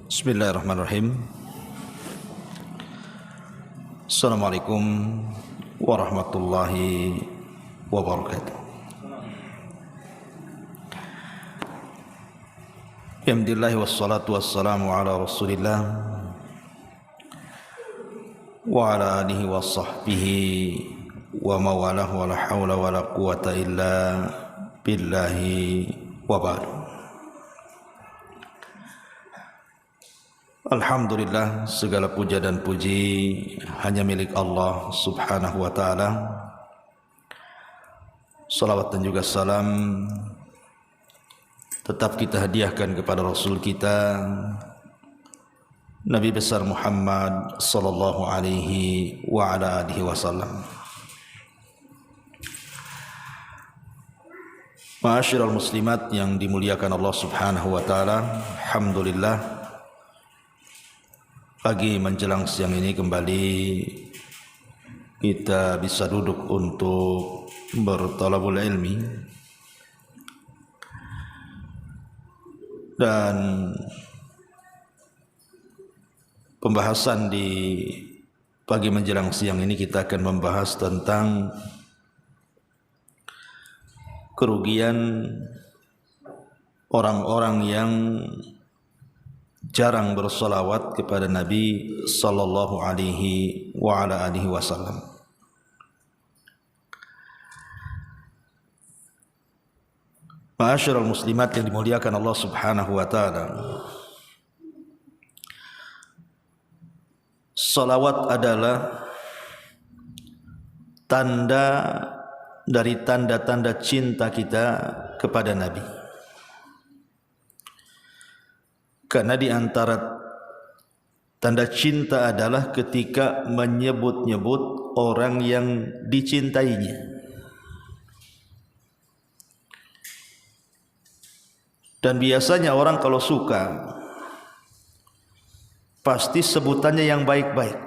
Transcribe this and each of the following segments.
Bismillahirrahmanirrahim. Assalamualaikum warahmatullahi wabarakatuh. Alhamdulillah wassalatu wassalamu ala Rasulillah wa ala alihi wa sahbihi wa mawalah wa la hawla wa la quwata illa billahi wa ba'du. Alhamdulillah, segala puja dan puji hanya milik Allah subhanahu wa ta'ala. Salawat dan juga salam tetap kita hadiahkan kepada Rasul kita Nabi besar Muhammad sallallahu alaihi wa ala alihi wasallam. Ma'asyiral muslimat yang dimuliakan Allah subhanahu wa ta'ala, alhamdulillah, pagi menjelang siang ini kembali kita bisa duduk untuk bertalabul ilmi, dan pembahasan di pagi menjelang siang ini kita akan membahas tentang kerugian orang-orang yang jarang bersolawat kepada Nabi sallallahu alaihi wa ala alihi wasallam. Ma'asyiral muslimat yang dimuliakan Allah subhanahu wa ta'ala, salawat adalah tanda dari tanda-tanda cinta kita kepada Nabi. Karena di antara tanda cinta adalah ketika menyebut-nyebut orang yang dicintainya. Dan biasanya orang kalau suka pasti sebutannya yang baik-baik.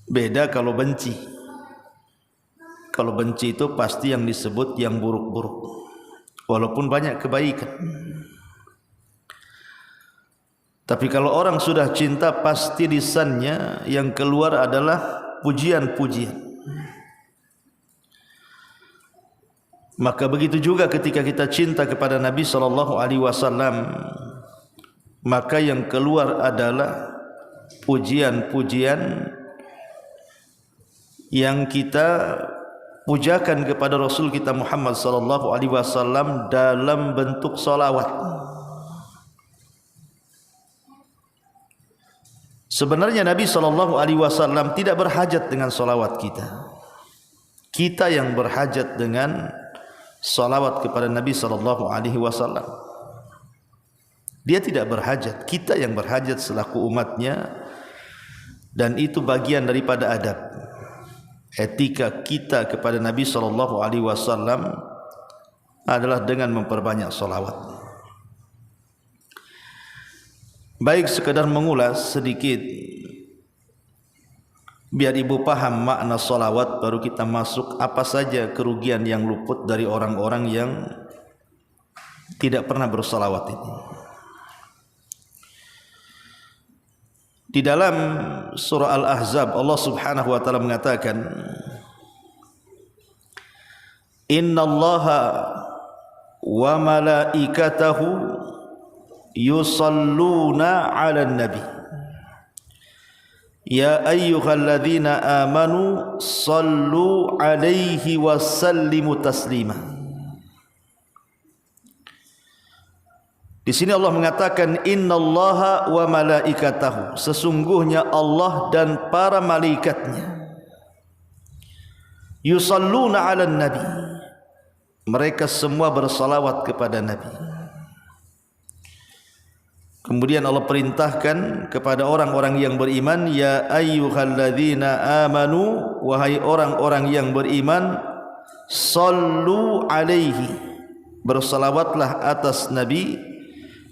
Beda kalau benci. Kalau benci itu pasti yang disebut yang buruk-buruk, walaupun banyak kebaikan. Tapi kalau orang sudah cinta, pasti lisannya yang keluar adalah pujian-pujian. Maka begitu juga ketika kita cinta kepada Nabi sallallahu alaihi wasallam, maka yang keluar adalah pujian-pujian yang kita pujakan kepada Rasul kita Muhammad sallallahu alaihi wasallam dalam bentuk salawat. Sebenarnya Nabi sallallahu alaihi wasallam tidak berhajat dengan salawat kita. Kita yang berhajat dengan salawat kepada Nabi sallallahu alaihi wasallam. Dia tidak berhajat, kita yang berhajat selaku umatnya, dan itu bagian daripada adab. Etika kita kepada Nabi sallallahu alaihi wasallam adalah dengan memperbanyak salawat. Baik, sekadar mengulas sedikit biar ibu paham makna salawat, baru kita masuk apa saja kerugian yang luput dari orang-orang yang tidak pernah bersalawat ini. Di dalam surah Al-Ahzab Allah subhanahu wa ta'ala mengatakan, Innallaha wa malaikatahu yusalluna 'alan nabi ya ayyuhalladzina amanu sallu 'alaihi wa sallimu taslima. Di sini Allah mengatakan innallaha wa malaikatahu, sesungguhnya Allah dan para malaikatnya, yusalluna 'alan nabi, mereka semua bersalawat kepada Nabi. Kemudian Allah perintahkan kepada orang-orang yang beriman, ya ayyuhalladzina amanu, wahai orang-orang yang beriman, sallu alaihi, bersalawatlah atas Nabi,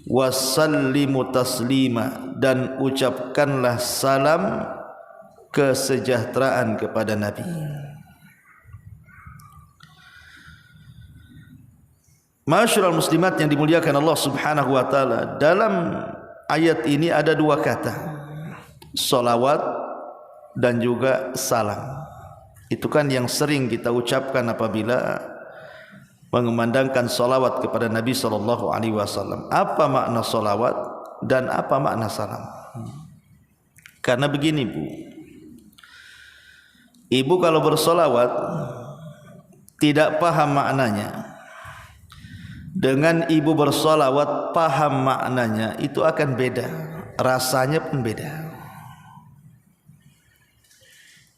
wasallimu taslima, dan ucapkanlah salam kesejahteraan kepada Nabi. Ma'asyiral muslimat yang dimuliakan Allah Subhanahu wa taala, dalam ayat ini ada dua kata, salawat dan juga salam. Itu kan yang sering kita ucapkan apabila mengumandangkan salawat kepada Nabi sallallahu alaihi wasallam. Apa makna salawat dan apa makna salam? Karena begini, Bu. Ibu kalau bersalawat tidak paham maknanya, dengan ibu bersalawat paham maknanya, itu akan beda, rasanya pun beda.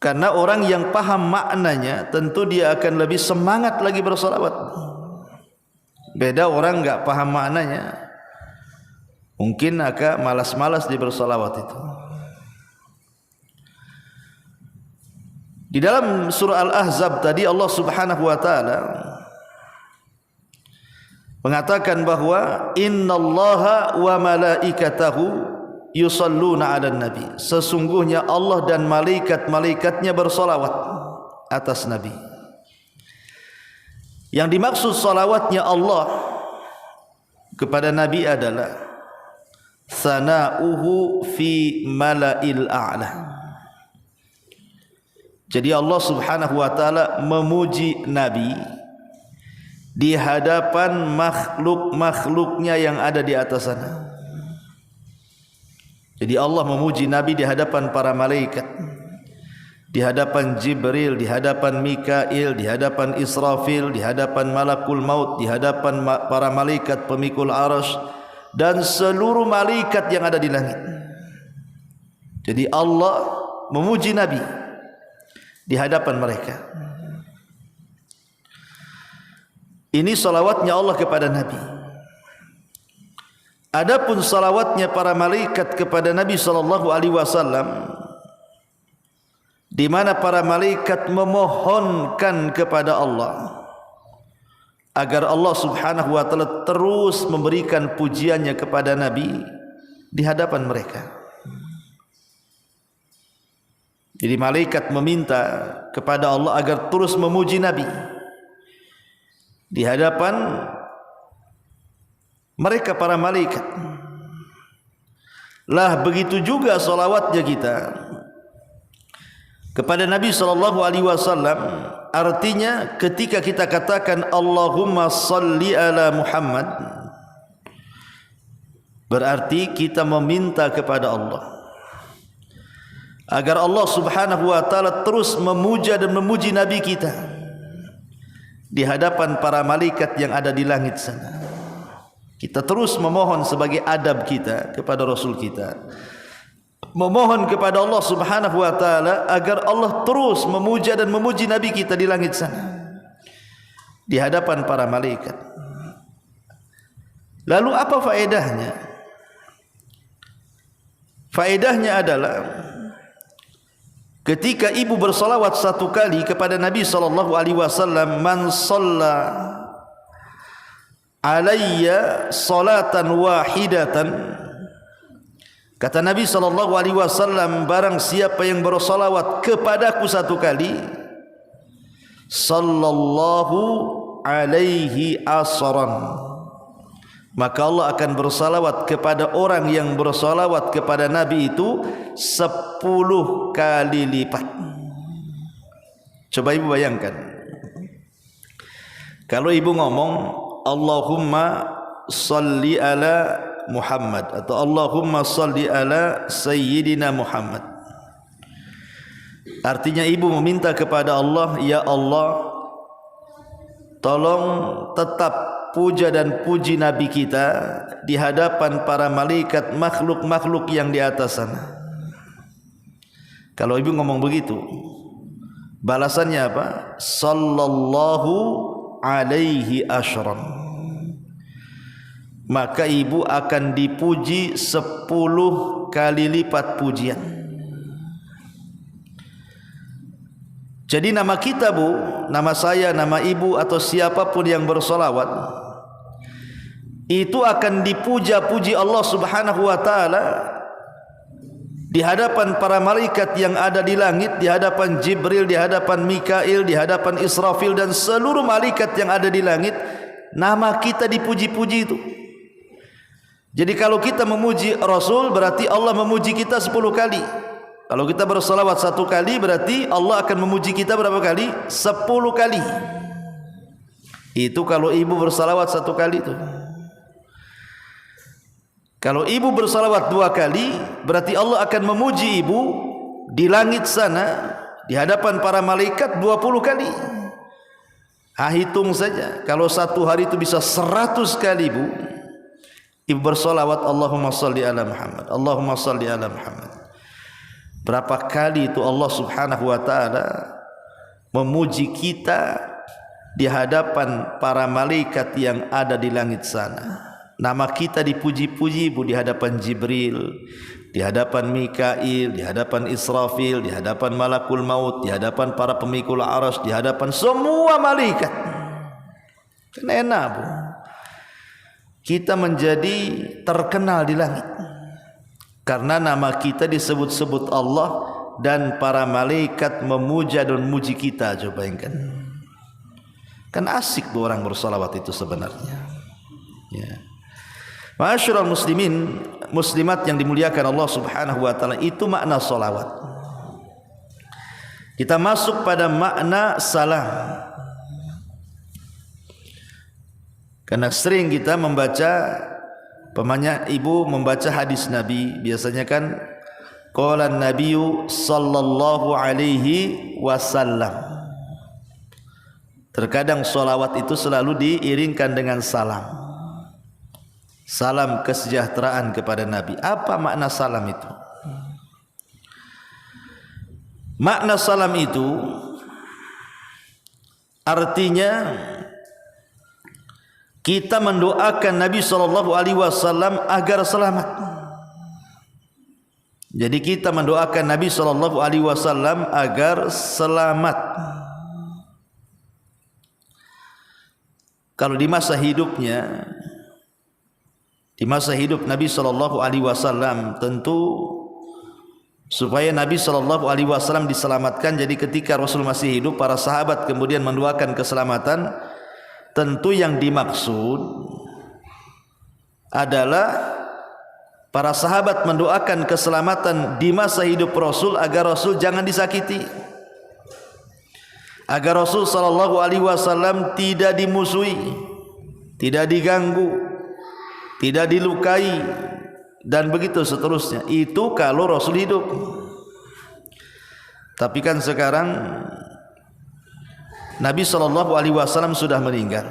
Karena orang yang paham maknanya tentu dia akan lebih semangat lagi bersalawat. Beda orang enggak paham maknanya, mungkin agak malas-malas di bersalawat itu. Di dalam surah Al-Ahzab tadi Allah Subhanahu wa taala mengatakan bahwa innallaha wa malaikatahu yusalluna 'alan nabi. Sesungguhnya Allah dan malaikat-malaikatnya bersalawat atas nabi. Yang dimaksud salawatnya Allah kepada nabi adalah sana'uhu fi mala'il a'la. Jadi Allah Subhanahu wa taala memuji nabi di hadapan makhluk-makhluknya yang ada di atas sana. Jadi Allah memuji nabi di hadapan para malaikat, di hadapan Jibril, di hadapan Mikail, di hadapan Israfil, di hadapan Malakul Maut, di hadapan para malaikat pemikul arasy dan seluruh malaikat yang ada di langit. Jadi Allah memuji nabi di hadapan mereka. Ini salawatnya Allah kepada nabi. Adapun salawatnya para malaikat kepada Nabi sallallahu alaihi wasallam, di mana para malaikat memohonkan kepada Allah agar Allah Subhanahu wa taala terus memberikan pujiannya kepada nabi di hadapan mereka. Jadi malaikat meminta kepada Allah agar terus memuji nabi di hadapan mereka para malaikat. Lah begitu juga salawatnya kita kepada Nabi sallallahu alaihi wasallam, artinya ketika kita katakan Allahumma salli ala Muhammad, berarti kita meminta kepada Allah agar Allah Subhanahu wa taala terus memuja dan memuji nabi kita di hadapan para malaikat yang ada di langit sana. Kita terus memohon sebagai adab kita kepada Rasul kita, memohon kepada Allah Subhanahu wa taala agar Allah terus memuja dan memuji nabi kita di langit sana di hadapan para malaikat. Lalu apa faedahnya? Faedahnya adalah ketika ibu bersalawat satu kali kepada Nabi sallallahu alaihi wasallam, man shalla alayya salatan wahidatan, kata Nabi sallallahu alaihi wasallam, barang siapa yang bersalawat kepadaku satu kali, sallallahu alaihi asran, maka Allah akan bersalawat kepada orang yang bersalawat kepada Nabi itu 10 kali lipat. Coba ibu bayangkan, kalau ibu ngomong Allahumma salli ala Muhammad atau Allahumma salli ala Sayyidina Muhammad, artinya ibu meminta kepada Allah, ya Allah tolong tetap puja dan puji nabi kita di hadapan para malaikat makhluk-makhluk yang di atas sana. Kalau ibu ngomong begitu, balasannya apa? Sallallahu alaihi asyran, maka ibu akan dipuji 10 kali lipat pujian. Jadi nama kita, Bu, nama saya, nama ibu atau siapapun yang bersolawat, itu akan dipuja-puji Allah Subhanahu wa taala di hadapan para malaikat yang ada di langit, di hadapan Jibril, di hadapan Mikail, di hadapan Israfil dan seluruh malaikat yang ada di langit. Nama kita dipuji-puji itu. Jadi kalau kita memuji Rasul berarti Allah memuji kita 10 kali. Kalau kita bersalawat 1 kali berarti Allah akan memuji kita berapa kali? 10 kali. Itu kalau ibu bersalawat 1 kali itu. Kalau ibu bersalawat 2 kali berarti Allah akan memuji ibu di langit sana di hadapan para malaikat 20 kali. Hitung saja. Kalau 1 hari itu bisa 100 kali ibu bersolawat Allahumma salli ala Muhammad, Allahumma salli ala Muhammad. Berapa kali itu Allah subhanahu wa ta'ala memuji kita di hadapan para malaikat yang ada di langit sana. Nama kita dipuji-puji di hadapan Jibril, di hadapan Mikail, di hadapan Israfil, di hadapan Malakul Maut, di hadapan para pemikul arsy, di hadapan semua malaikat. Kan enak bu, kita menjadi terkenal di langit karena nama kita disebut-sebut Allah dan para malaikat memuja dan memuji kita. Coba bayangkan, kan asik tuh orang bersalawat itu sebenarnya ya. Ma'asyiral muslimin muslimat yang dimuliakan Allah subhanahu wa ta'ala, itu makna salawat. Kita masuk pada makna salam. Karena sering kita membaca, pemanya ibu membaca hadis Nabi, biasanya kan qala an-nabiyyu sallallahu alaihi wasallam. Terkadang salawat itu selalu diiringkan dengan salam. Salam kesejahteraan kepada Nabi. Apa makna salam itu? Makna salam itu artinya kita mendoakan Nabi SAW agar selamat. Jadi kita mendoakan Nabi SAW agar selamat. Kalau di masa hidupnya, di masa hidup Nabi SAW tentu supaya Nabi SAW diselamatkan. Jadi ketika Rasul masih hidup, para sahabat kemudian mendoakan keselamatan. Tentu yang dimaksud adalah para sahabat mendoakan keselamatan di masa hidup Rasul agar Rasul jangan disakiti, agar Rasul SAW tidak dimusuhi, tidak diganggu, tidak dilukai, dan begitu seterusnya. Itu kalau Rasul hidup. Tapi kan sekarang Nabi SAW sudah meninggal.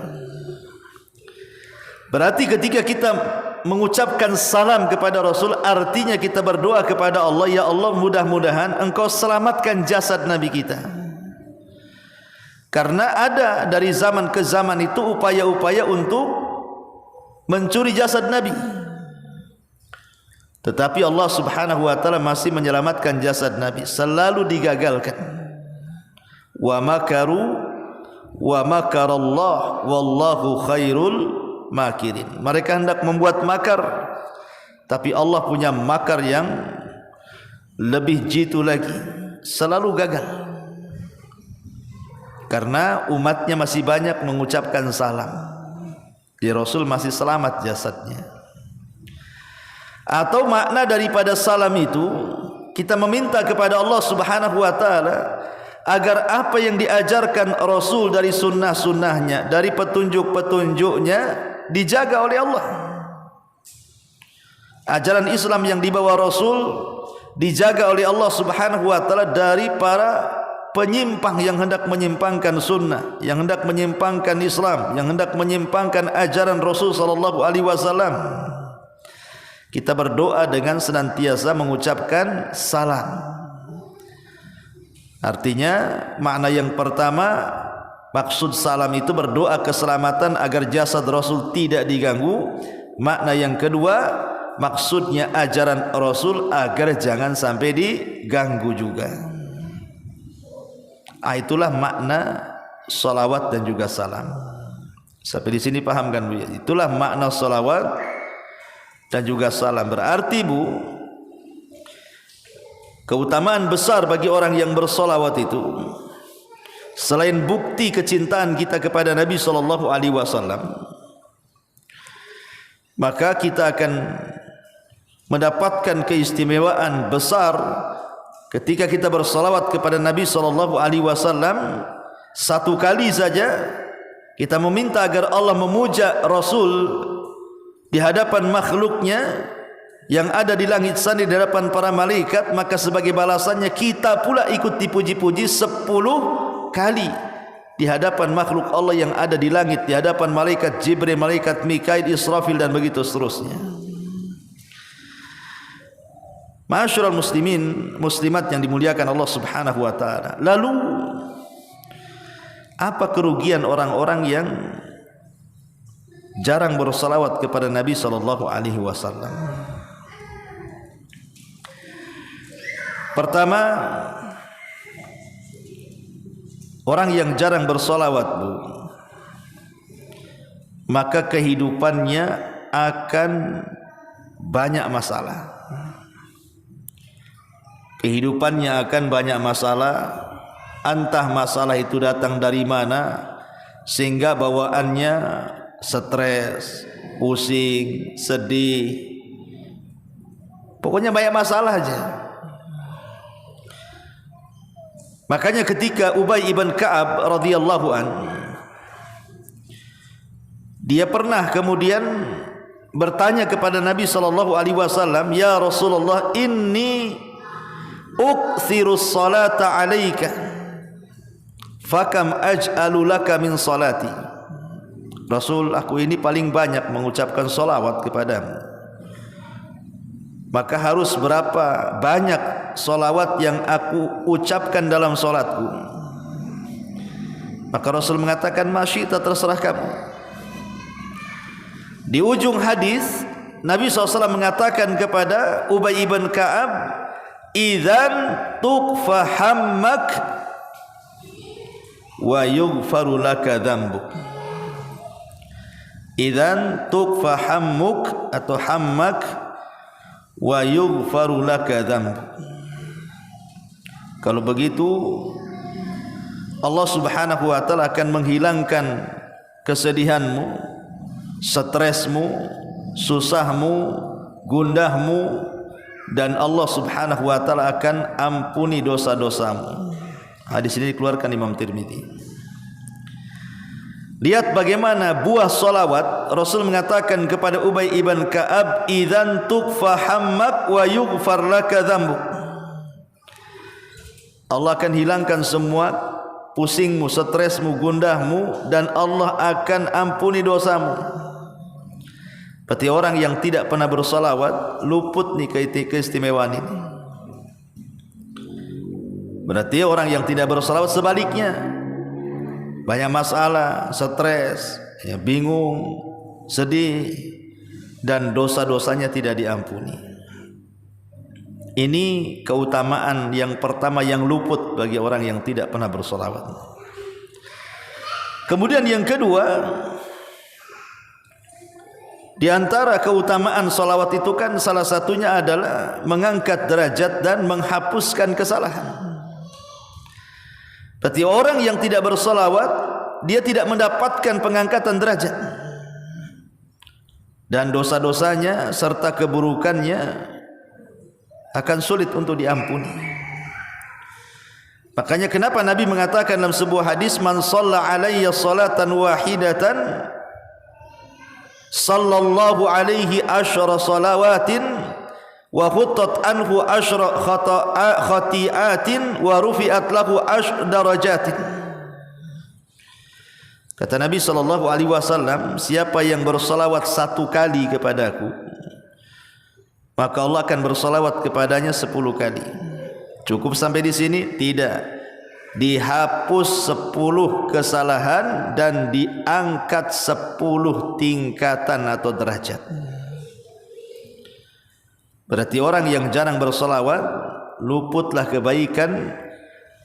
Berarti ketika kita mengucapkan salam kepada Rasul, artinya kita berdoa kepada Allah, ya Allah mudah-mudahan Engkau selamatkan jasad Nabi kita. Karena ada dari zaman ke zaman itu upaya-upaya untuk mencuri jasad Nabi. Tetapi Allah subhanahu wa ta'ala masih menyelamatkan jasad Nabi. Selalu digagalkan. Wa makaru wa makarallah wallahu khairul makirin. Mereka hendak membuat makar, tapi Allah punya makar yang lebih jitu lagi, selalu gagal. Karena umatnya masih banyak mengucapkan salam, ya Rasul masih selamat jasadnya. Atau makna daripada salam itu, kita meminta kepada Allah subhanahu wa ta'ala agar apa yang diajarkan Rasul dari sunnah-sunnahnya, dari petunjuk-petunjuknya dijaga oleh Allah. Ajaran Islam yang dibawa Rasul dijaga oleh Allah subhanahu wa ta'ala dari para penyimpang yang hendak menyimpangkan sunnah, yang hendak menyimpangkan Islam, yang hendak menyimpangkan ajaran Rasul sallallahu alaihi wasallam. Kita berdoa dengan senantiasa mengucapkan salam. Artinya makna yang pertama, maksud salam itu berdoa keselamatan agar jasad Rasul tidak diganggu. Makna yang kedua, maksudnya ajaran Rasul agar jangan sampai diganggu juga. Itulah makna salawat dan juga salam. Sampai di sini paham kan Bu? Itulah makna salawat dan juga salam. Berarti Bu, keutamaan besar bagi orang yang bersolawat itu, selain bukti kecintaan kita kepada Nabi SAW, maka kita akan mendapatkan keistimewaan besar ketika kita bersalawat kepada Nabi SAW. Satu kali saja kita meminta agar Allah memuja Rasul di hadapan makhluknya yang ada di langit sana, di hadapan para malaikat, maka sebagai balasannya kita pula ikut dipuji-puji 10 kali di hadapan makhluk Allah yang ada di langit, di hadapan malaikat Jibril, malaikat Mikail, Israfil dan begitu seterusnya. Ma'asyiral muslimin, muslimat yang dimuliakan Allah Subhanahu wa taala. Lalu apa kerugian orang-orang yang jarang bersalawat kepada Nabi sallallahu alaihi wasallam? Pertama, orang yang jarang bersalawat, maka kehidupannya akan banyak masalah. Kehidupannya akan banyak masalah. Entah masalah itu datang dari mana, sehingga bawaannya stres, pusing, sedih, pokoknya banyak masalah aja. Makanya ketika Ubay ibn Ka'ab radhiyallahu an, dia pernah kemudian bertanya kepada Nabi SAW, "Ya Rasulullah, inni ukthiru salata alaika, fakam aj'alu laka min salati." Rasul, aku ini paling banyak mengucapkan salawat kepadamu, maka harus berapa banyak salawat yang aku ucapkan dalam salatku? Maka Rasul mengatakan, "Masyita, terserah kamu." Di ujung hadis Nabi SAW mengatakan kepada Ubay ibn Ka'ab, "Idzan tuqfa hammak wa yughfaru laka dzambuk." Idzan tuqfa hammuk atau hammak wa yughfaru laka dzambuk. Kalau begitu Allah Subhanahu wa taala akan menghilangkan kesedihanmu, stresmu, susahmu, gundahmu, dan Allah Subhanahu wa taala akan ampuni dosa-dosamu. Hadis ini dikeluarkan Imam Tirmidzi. Lihat bagaimana buah salawat. Rasul mengatakan kepada Ubay ibn Ka'ab, "Idzan tuqfa hammak wa yughfar laka dzambuk." Allah akan hilangkan semua pusingmu, stresmu, gundahmu, dan Allah akan ampuni dosamu. Berarti orang yang tidak pernah bersalawat luput nih keistimewaan ini. Berarti orang yang tidak bersalawat sebaliknya, banyak masalah, stres, ya, bingung, sedih, dan dosa-dosanya tidak diampuni. Ini keutamaan yang pertama yang luput bagi orang yang tidak pernah bersalawat. Kemudian yang kedua, di antara keutamaan salawat itu kan salah satunya adalah mengangkat derajat dan menghapuskan kesalahan. Berarti orang yang tidak bersalawat, dia tidak mendapatkan pengangkatan derajat, dan dosa-dosanya serta keburukannya akan sulit untuk diampuni. Makanya kenapa Nabi mengatakan dalam sebuah hadis, "Man shalla alayya salatan wahidatan sallallahu alaihi asyra salawatin wa khuttat anhu asyra khati'atin wa rufi'at lahu asyra darajatin." Kata Nabi SAW, siapa yang bersalawat 1 kali kepadaku, maka Allah akan bersalawat kepadanya 10 kali. Cukup sampai di sini? Tidak. Dihapus 10 kesalahan dan diangkat 10 tingkatan atau derajat. Berarti orang yang jarang bersalawat, luputlah kebaikan,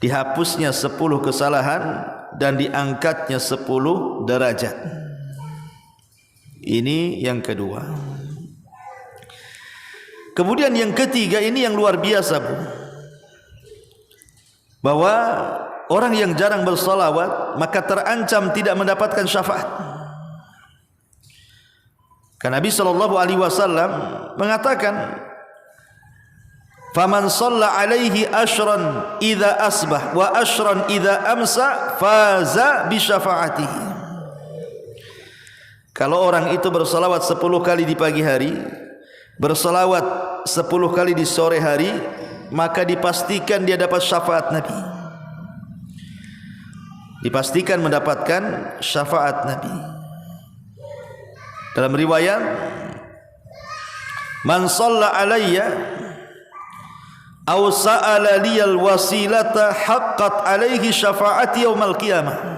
dihapusnya 10 kesalahan dan diangkatnya 10 derajat. Ini yang kedua. Kemudian yang ketiga, ini yang luar biasa, Bu, bahwa orang yang jarang bersalawat maka terancam tidak mendapatkan syafaat. Karena Nabi sallallahu alaihi wasallam mengatakan, "Faman shalla alaihi ashran idza asbah wa ashran idza amsa faza bi syafaatihi." Kalau orang itu bersalawat 10 kali di pagi hari, bersalawat 10 kali di sore hari, maka dipastikan dia dapat syafaat Nabi. Dipastikan mendapatkan syafaat Nabi. Dalam riwayat, "Man shalla alayya aw sa'ala liyal wasilata haqqat alaihi syafaati yaumal qiyamah."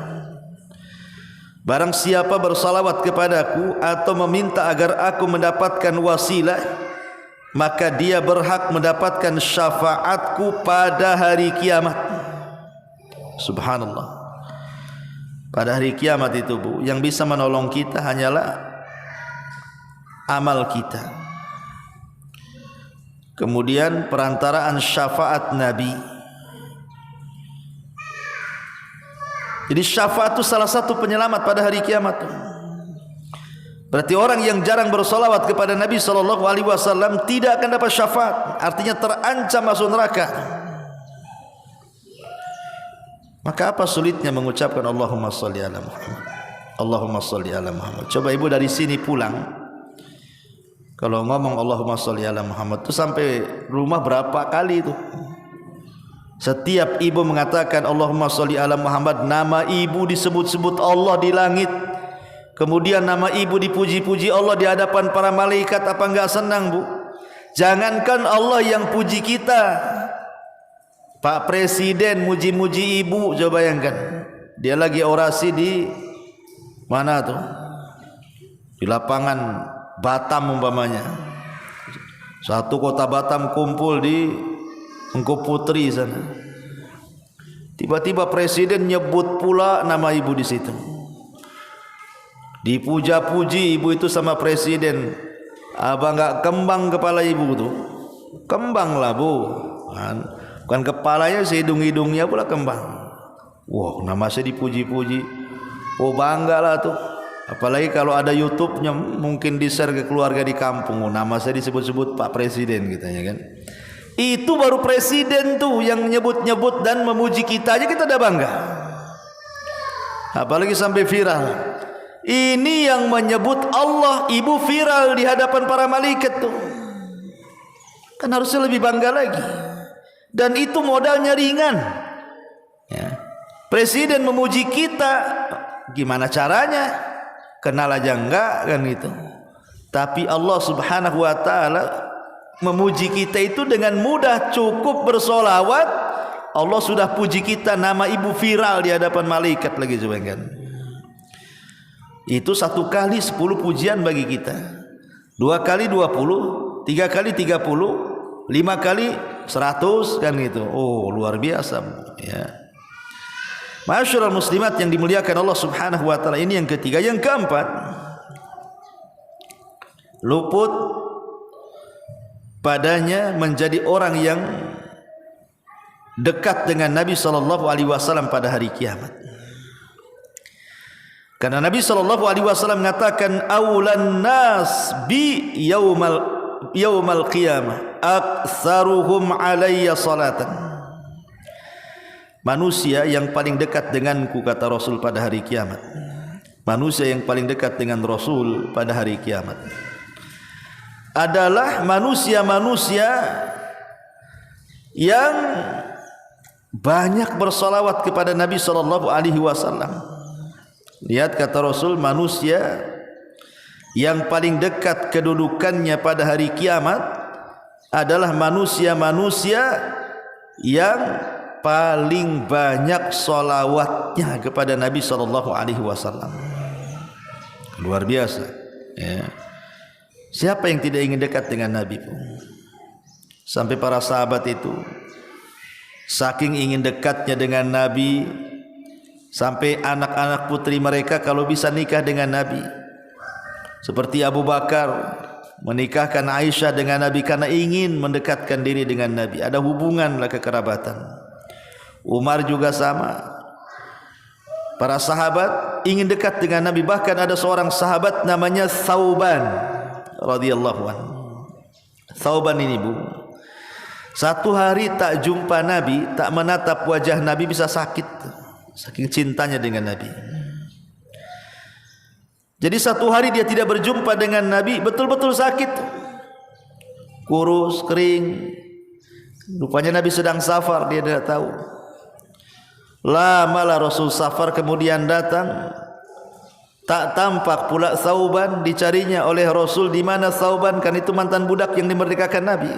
Barang siapa bersalawat kepadaku atau meminta agar aku mendapatkan wasilah, maka dia berhak mendapatkan syafaatku pada hari kiamat. Subhanallah. Pada hari kiamat itu, Bu, yang bisa menolong kita hanyalah amal kita. Kemudian perantaraan syafaat Nabi. Jadi syafaat itu salah satu penyelamat pada hari kiamat. Berarti orang yang jarang bersolawat kepada Nabi SAW tidak akan dapat syafaat. Artinya terancam masuk neraka. Maka apa sulitnya mengucapkan Allahumma sholli ala Muhammad, Allahumma sholli ala Muhammad. Coba ibu dari sini pulang, kalau ngomong Allahumma sholli ala Muhammad itu sampai rumah berapa kali itu? Setiap ibu mengatakan Allahumma sholli ala Muhammad, nama ibu disebut-sebut Allah di langit. Kemudian nama ibu dipuji-puji Allah di hadapan para malaikat. Apa enggak senang, Bu? Jangankan Allah yang puji kita, Pak Presiden muji-muji ibu, coba bayangkan. Dia lagi orasi di mana tuh? Di lapangan Batam umpamanya. Satu kota Batam kumpul di Engkau Putri sana. Tiba-tiba presiden nyebut pula nama ibu di situ. Dipuja-puji ibu itu sama presiden. Apa enggak kembang kepala ibu tuh? Kembang lah, Bu. Bukan kepalanya, hidung-hidungnya pula kembang. Wah, nama saya dipuji-puji. Oh, bangga lah tuh. Apalagi kalau ada YouTube-nya, mungkin di-share ke keluarga di kampung. Oh, nama saya disebut-sebut Pak Presiden katanya kan. Itu baru presiden tuh yang nyebut-nyebut dan memuji kita aja kita udah bangga. Apalagi sampai viral. Ini yang menyebut Allah, ibu viral di hadapan para malaikat tuh. Kan harusnya lebih bangga lagi. Dan itu modalnya ringan. Ya. Presiden memuji kita, gimana caranya? Kenal aja enggak kan gitu. Tapi Allah Subhanahu wa taala memuji kita itu dengan mudah, cukup bersolawat Allah sudah puji kita, nama ibu viral di hadapan malaikat lagi, coba kan. Itu 1 kali 10 pujian bagi kita, 2 kali 20, 3 kali 30, 5 kali 100 kan gitu. Oh, luar biasa ya. Masyaallah muslimat yang dimuliakan Allah Subhanahu wa taala. Ini yang ketiga. Yang keempat, luput padanya menjadi orang yang dekat dengan Nabi sallallahu alaihi wasallam pada hari kiamat. Karena Nabi sallallahu alaihi wasallam mengatakan aulan nas bi yaumal qiyamah aktsaruhum alayya salatan. Manusia yang paling dekat denganku, kata Rasul, pada hari kiamat. Manusia yang paling dekat dengan Rasul pada hari kiamat adalah manusia-manusia yang banyak bersalawat kepada Nabi sallallahu alaihi wasallam. Lihat kata Rasul, manusia yang paling dekat kedudukannya pada hari kiamat adalah manusia-manusia yang paling banyak salawatnya kepada Nabi sallallahu alaihi wasallam. Luar biasa ya. Siapa yang tidak ingin dekat dengan Nabi pun? Sampai para sahabat itu saking ingin dekatnya dengan Nabi, sampai anak-anak putri mereka kalau bisa nikah dengan Nabi. Seperti Abu Bakar menikahkan Aisyah dengan Nabi karena ingin mendekatkan diri dengan Nabi. Ada hubunganlah kekerabatan. Umar juga sama. Para sahabat ingin dekat dengan Nabi. Bahkan ada seorang sahabat namanya Thauban. radhiyallahu anhu. Thauban ini Bu, satu hari tak jumpa Nabi, tak menatap wajah Nabi bisa sakit, saking cintanya dengan Nabi. Jadi satu hari dia tidak berjumpa dengan Nabi, betul-betul sakit, kurus, kering. Rupanya Nabi sedang safar, dia tidak tahu. Lamalah Rasul safar, kemudian datang, tak tampak pula Thauban. Dicarinya oleh Rasul, di mana Thauban? Kan itu mantan budak yang dimerdekakan Nabi.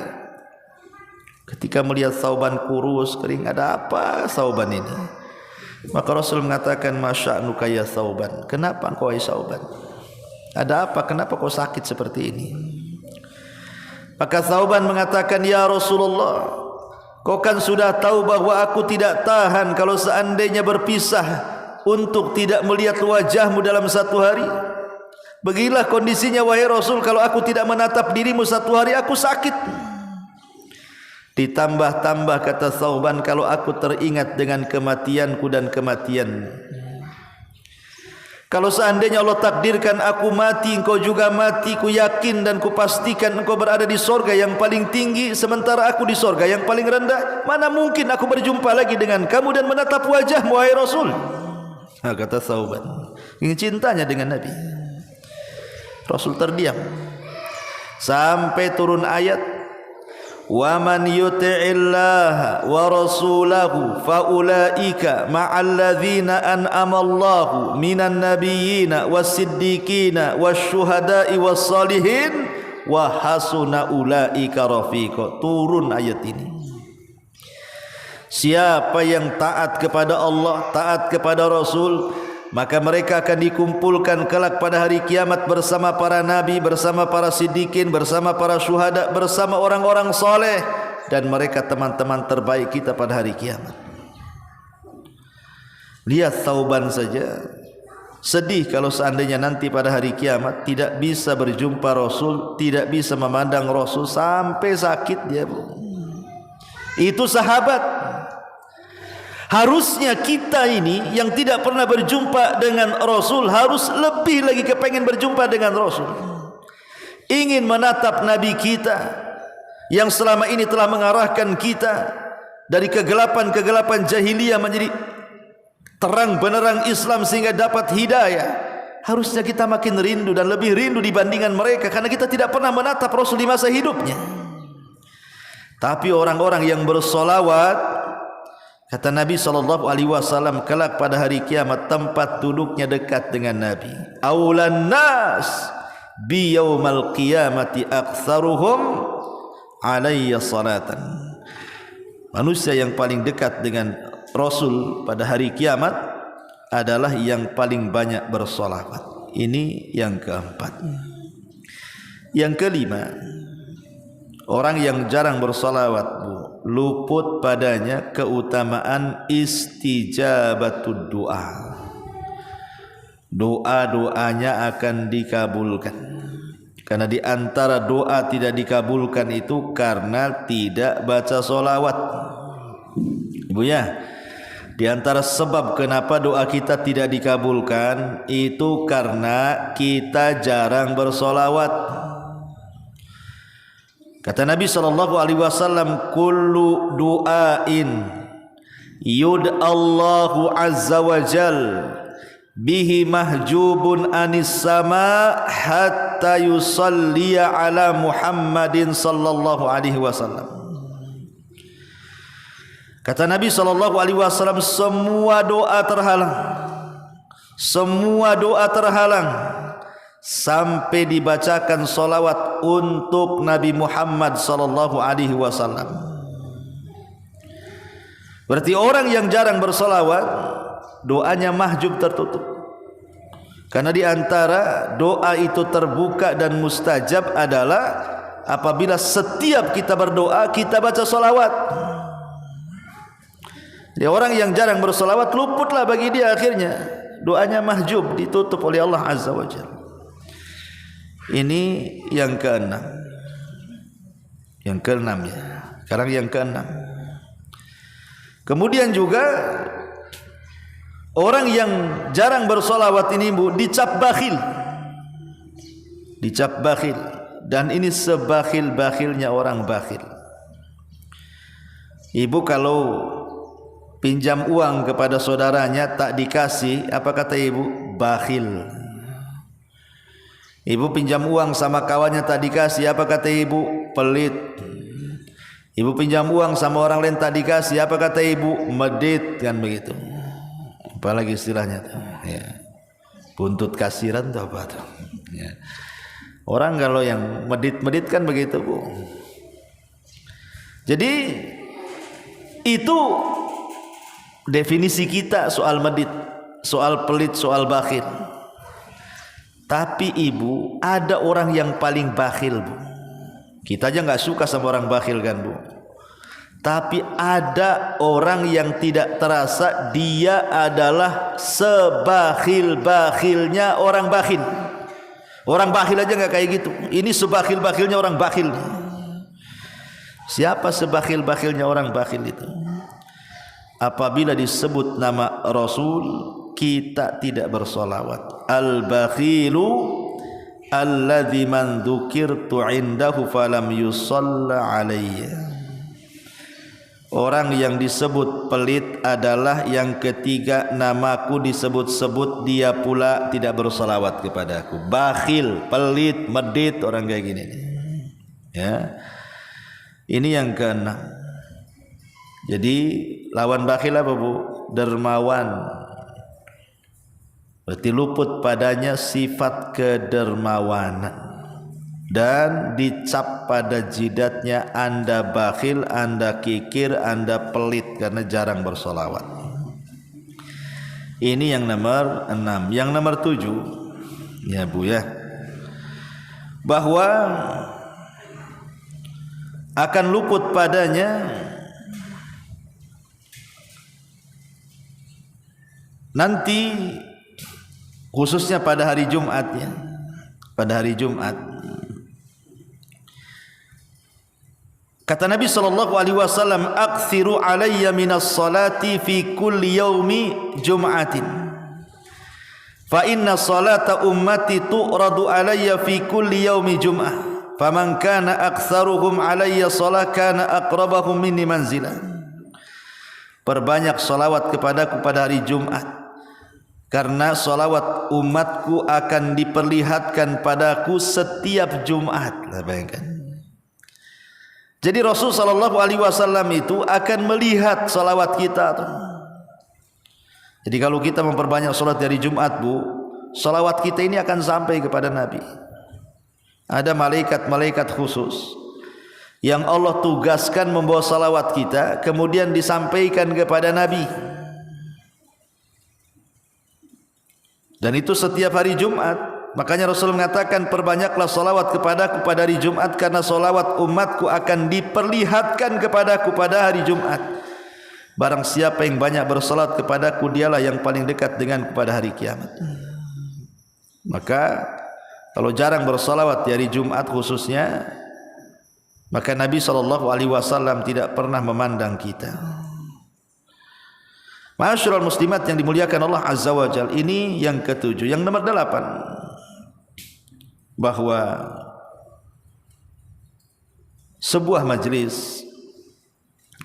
Ketika melihat Thauban kurus, kering, ada apa Thauban ini? Maka Rasul mengatakan, masya'nuka ya Thauban, kenapa engkau hai Thauban? Ada apa? Kenapa kau sakit seperti ini? Maka Thauban mengatakan, ya Rasulullah, kau kan sudah tahu bahwa aku tidak tahan kalau seandainya berpisah untuk tidak melihat wajahmu dalam satu hari. Beginilah kondisinya wahai Rasul, kalau aku tidak menatap dirimu satu hari, aku sakit. Ditambah-tambah kata Thauban, kalau aku teringat dengan kematianku dan kematianmu. Kalau seandainya Allah takdirkan aku mati, engkau juga mati, ku yakin dan ku pastikan engkau berada di sorga yang paling tinggi, sementara aku di sorga yang paling rendah. Mana mungkin aku berjumpa lagi dengan kamu dan menatap wajahmu wahai Rasul. Nah, kata Thauban, ini cintanya dengan Nabi. Rasul terdiam sampai turun ayat, wa man yuti'illah wa rasulahu fa ulaika ma'al ladzina an'ama Allahu minan nabiyyina was-siddiqina wasyuhada'i was-salihin wa hasuna ulaika rafiqa. Turun ayat ini. Siapa yang taat kepada Allah, taat kepada Rasul, maka mereka akan dikumpulkan kelak pada hari kiamat bersama para nabi, bersama para siddiqin, bersama para syuhada, bersama orang-orang soleh, dan mereka teman-teman terbaik kita pada hari kiamat. Lihat Thauban saja sedih kalau seandainya nanti pada hari kiamat tidak bisa berjumpa Rasul, tidak bisa memandang Rasul, sampai sakit dia Bu. Itu sahabat. Harusnya kita ini yang tidak pernah berjumpa dengan Rasul harus lebih lagi kepengen berjumpa dengan Rasul. Ingin menatap Nabi kita yang selama ini telah mengarahkan kita dari kegelapan-kegelapan jahiliyah menjadi terang benerang Islam sehingga dapat hidayah. Harusnya kita makin rindu dan lebih rindu dibandingkan mereka, karena kita tidak pernah menatap Rasul di masa hidupnya. Tapi orang-orang yang bersolawat, kata Nabi SAW, kelak pada hari kiamat tempat duduknya dekat dengan Nabi. Aulan nas bi yaumal qiyamati aktsaruhum alayya salatan. Manusia yang paling dekat dengan Rasul pada hari kiamat adalah yang paling banyak bersolawat. Ini yang keempat. Yang kelima, orang yang jarang bersolawat Bu, luput padanya keutamaan istijabatud doa. Doa-doanya akan dikabulkan. Karena di antara doa tidak dikabulkan itu karena tidak baca solawat. Ibu ya, di antara sebab kenapa doa kita tidak dikabulkan itu karena kita jarang bersolawat. Kata Nabi SAW, kullu du'ain yud'allahu azza wa jal bihi mahjubun anis sama hatta yusalliya ala Muhammadin sallallahu alaihi wasallam. Kata Nabi SAW, semua doa terhalang, semua doa terhalang sampai dibacakan solawat untuk Nabi Muhammad sallallahu alaihi wasallam. Berarti orang yang jarang bersolawat doanya mahjub, tertutup. Karena di antara doa itu terbuka dan mustajab adalah apabila setiap kita berdoa kita baca solawat. Jadi orang yang jarang bersolawat luputlah bagi dia, akhirnya doanya mahjub, ditutup oleh Allah Azza wa Jalla. Ini yang keenam. Yang keenam ya. Sekarang yang keenam. Kemudian juga orang yang jarang bersolawat ini Bu, dicap bakhil. Dicap bakhil. dan ini sebakhil-bakhilnya orang bakhil. Ibu kalau pinjam uang kepada saudaranya tak dikasih, apa kata ibu? Bakhil. Ibu pinjam uang sama kawannya tak dikasih, apa kata ibu? Pelit. Ibu pinjam uang sama orang lain tak dikasih, apa kata ibu? Medit, kan begitu. Apalagi istilahnya tuh, ya. Buntut kasiran tuh apa tuh? Ya. Orang kalau yang medit-medit kan begitu, Bu. Jadi itu definisi kita soal medit, soal pelit, soal bakhil. Tapi ibu, ada orang yang paling bakhil, Bu. Kita aja nggak suka sama orang bakhil kan, Bu. Tapi ada orang yang tidak terasa dia adalah sebakhil-bakhilnya orang bakhil. Orang bakhil aja nggak kayak gitu. Ini sebakhil-bakhilnya orang bakhil. Siapa sebakhil-bakhilnya orang bakhil itu? Apabila disebut nama Rasul, kita tidak bersolawat. Al-bakhilu alladzi man dzukirtu indahu falam yusalla alayya. Orang yang disebut pelit adalah yang ketiga namaku disebut-sebut dia pula tidak bersolawat kepadaku. Bakhil, pelit, medit, orang kayak gini. Ya, ini yang keenam. Jadi lawan bakhil apa, Bu? Dermawan. Berarti luput padanya sifat kedermawanan. Dan dicap pada jidatnya Anda bakhil, Anda kikir, Anda pelit karena jarang bersolawat. Ini yang nomor 6. Yang nomor 7, ya Bu ya, bahwa akan luput padanya nanti, khususnya pada hari Jumat ya. Pada hari Jumat, kata Nabi SAW, "Aktsiru alayya minas salati fi kulli yaumi jum'atin. Fa inna salata ummati tu'radu alayya fi kulli yaumi jum'ah. Faman kana aktsaruhum alayya salah kana aqrabahum minni manzilah." Perbanyak salawat kepadaku pada hari Jumat, karena salawat umatku akan diperlihatkan padaku setiap Jumat. Bayangkan. Jadi Rasul sallallahu alaihi wasallam itu akan melihat salawat kita tuh. Jadi kalau kita memperbanyak salat dari Jumat, Bu, salawat kita ini akan sampai kepada Nabi. Ada malaikat-malaikat khusus yang Allah tugaskan membawa salawat kita, kemudian disampaikan kepada Nabi. Dan itu setiap hari Jumat. Makanya Rasul mengatakan, perbanyaklah salawat kepadaku pada hari Jumat, karena salawat umatku akan diperlihatkan kepadaku pada hari Jumat. Barang siapa yang banyak bersalat kepadaku, dialah yang paling dekat denganku pada hari kiamat. Maka kalau jarang bersalawat di hari Jumat khususnya, maka Nabi SAW tidak pernah memandang kita. Ma'asyiral muslimat yang dimuliakan Allah Azza wa Jalla, ini yang ketujuh. Yang nomor 8, bahwa sebuah majlis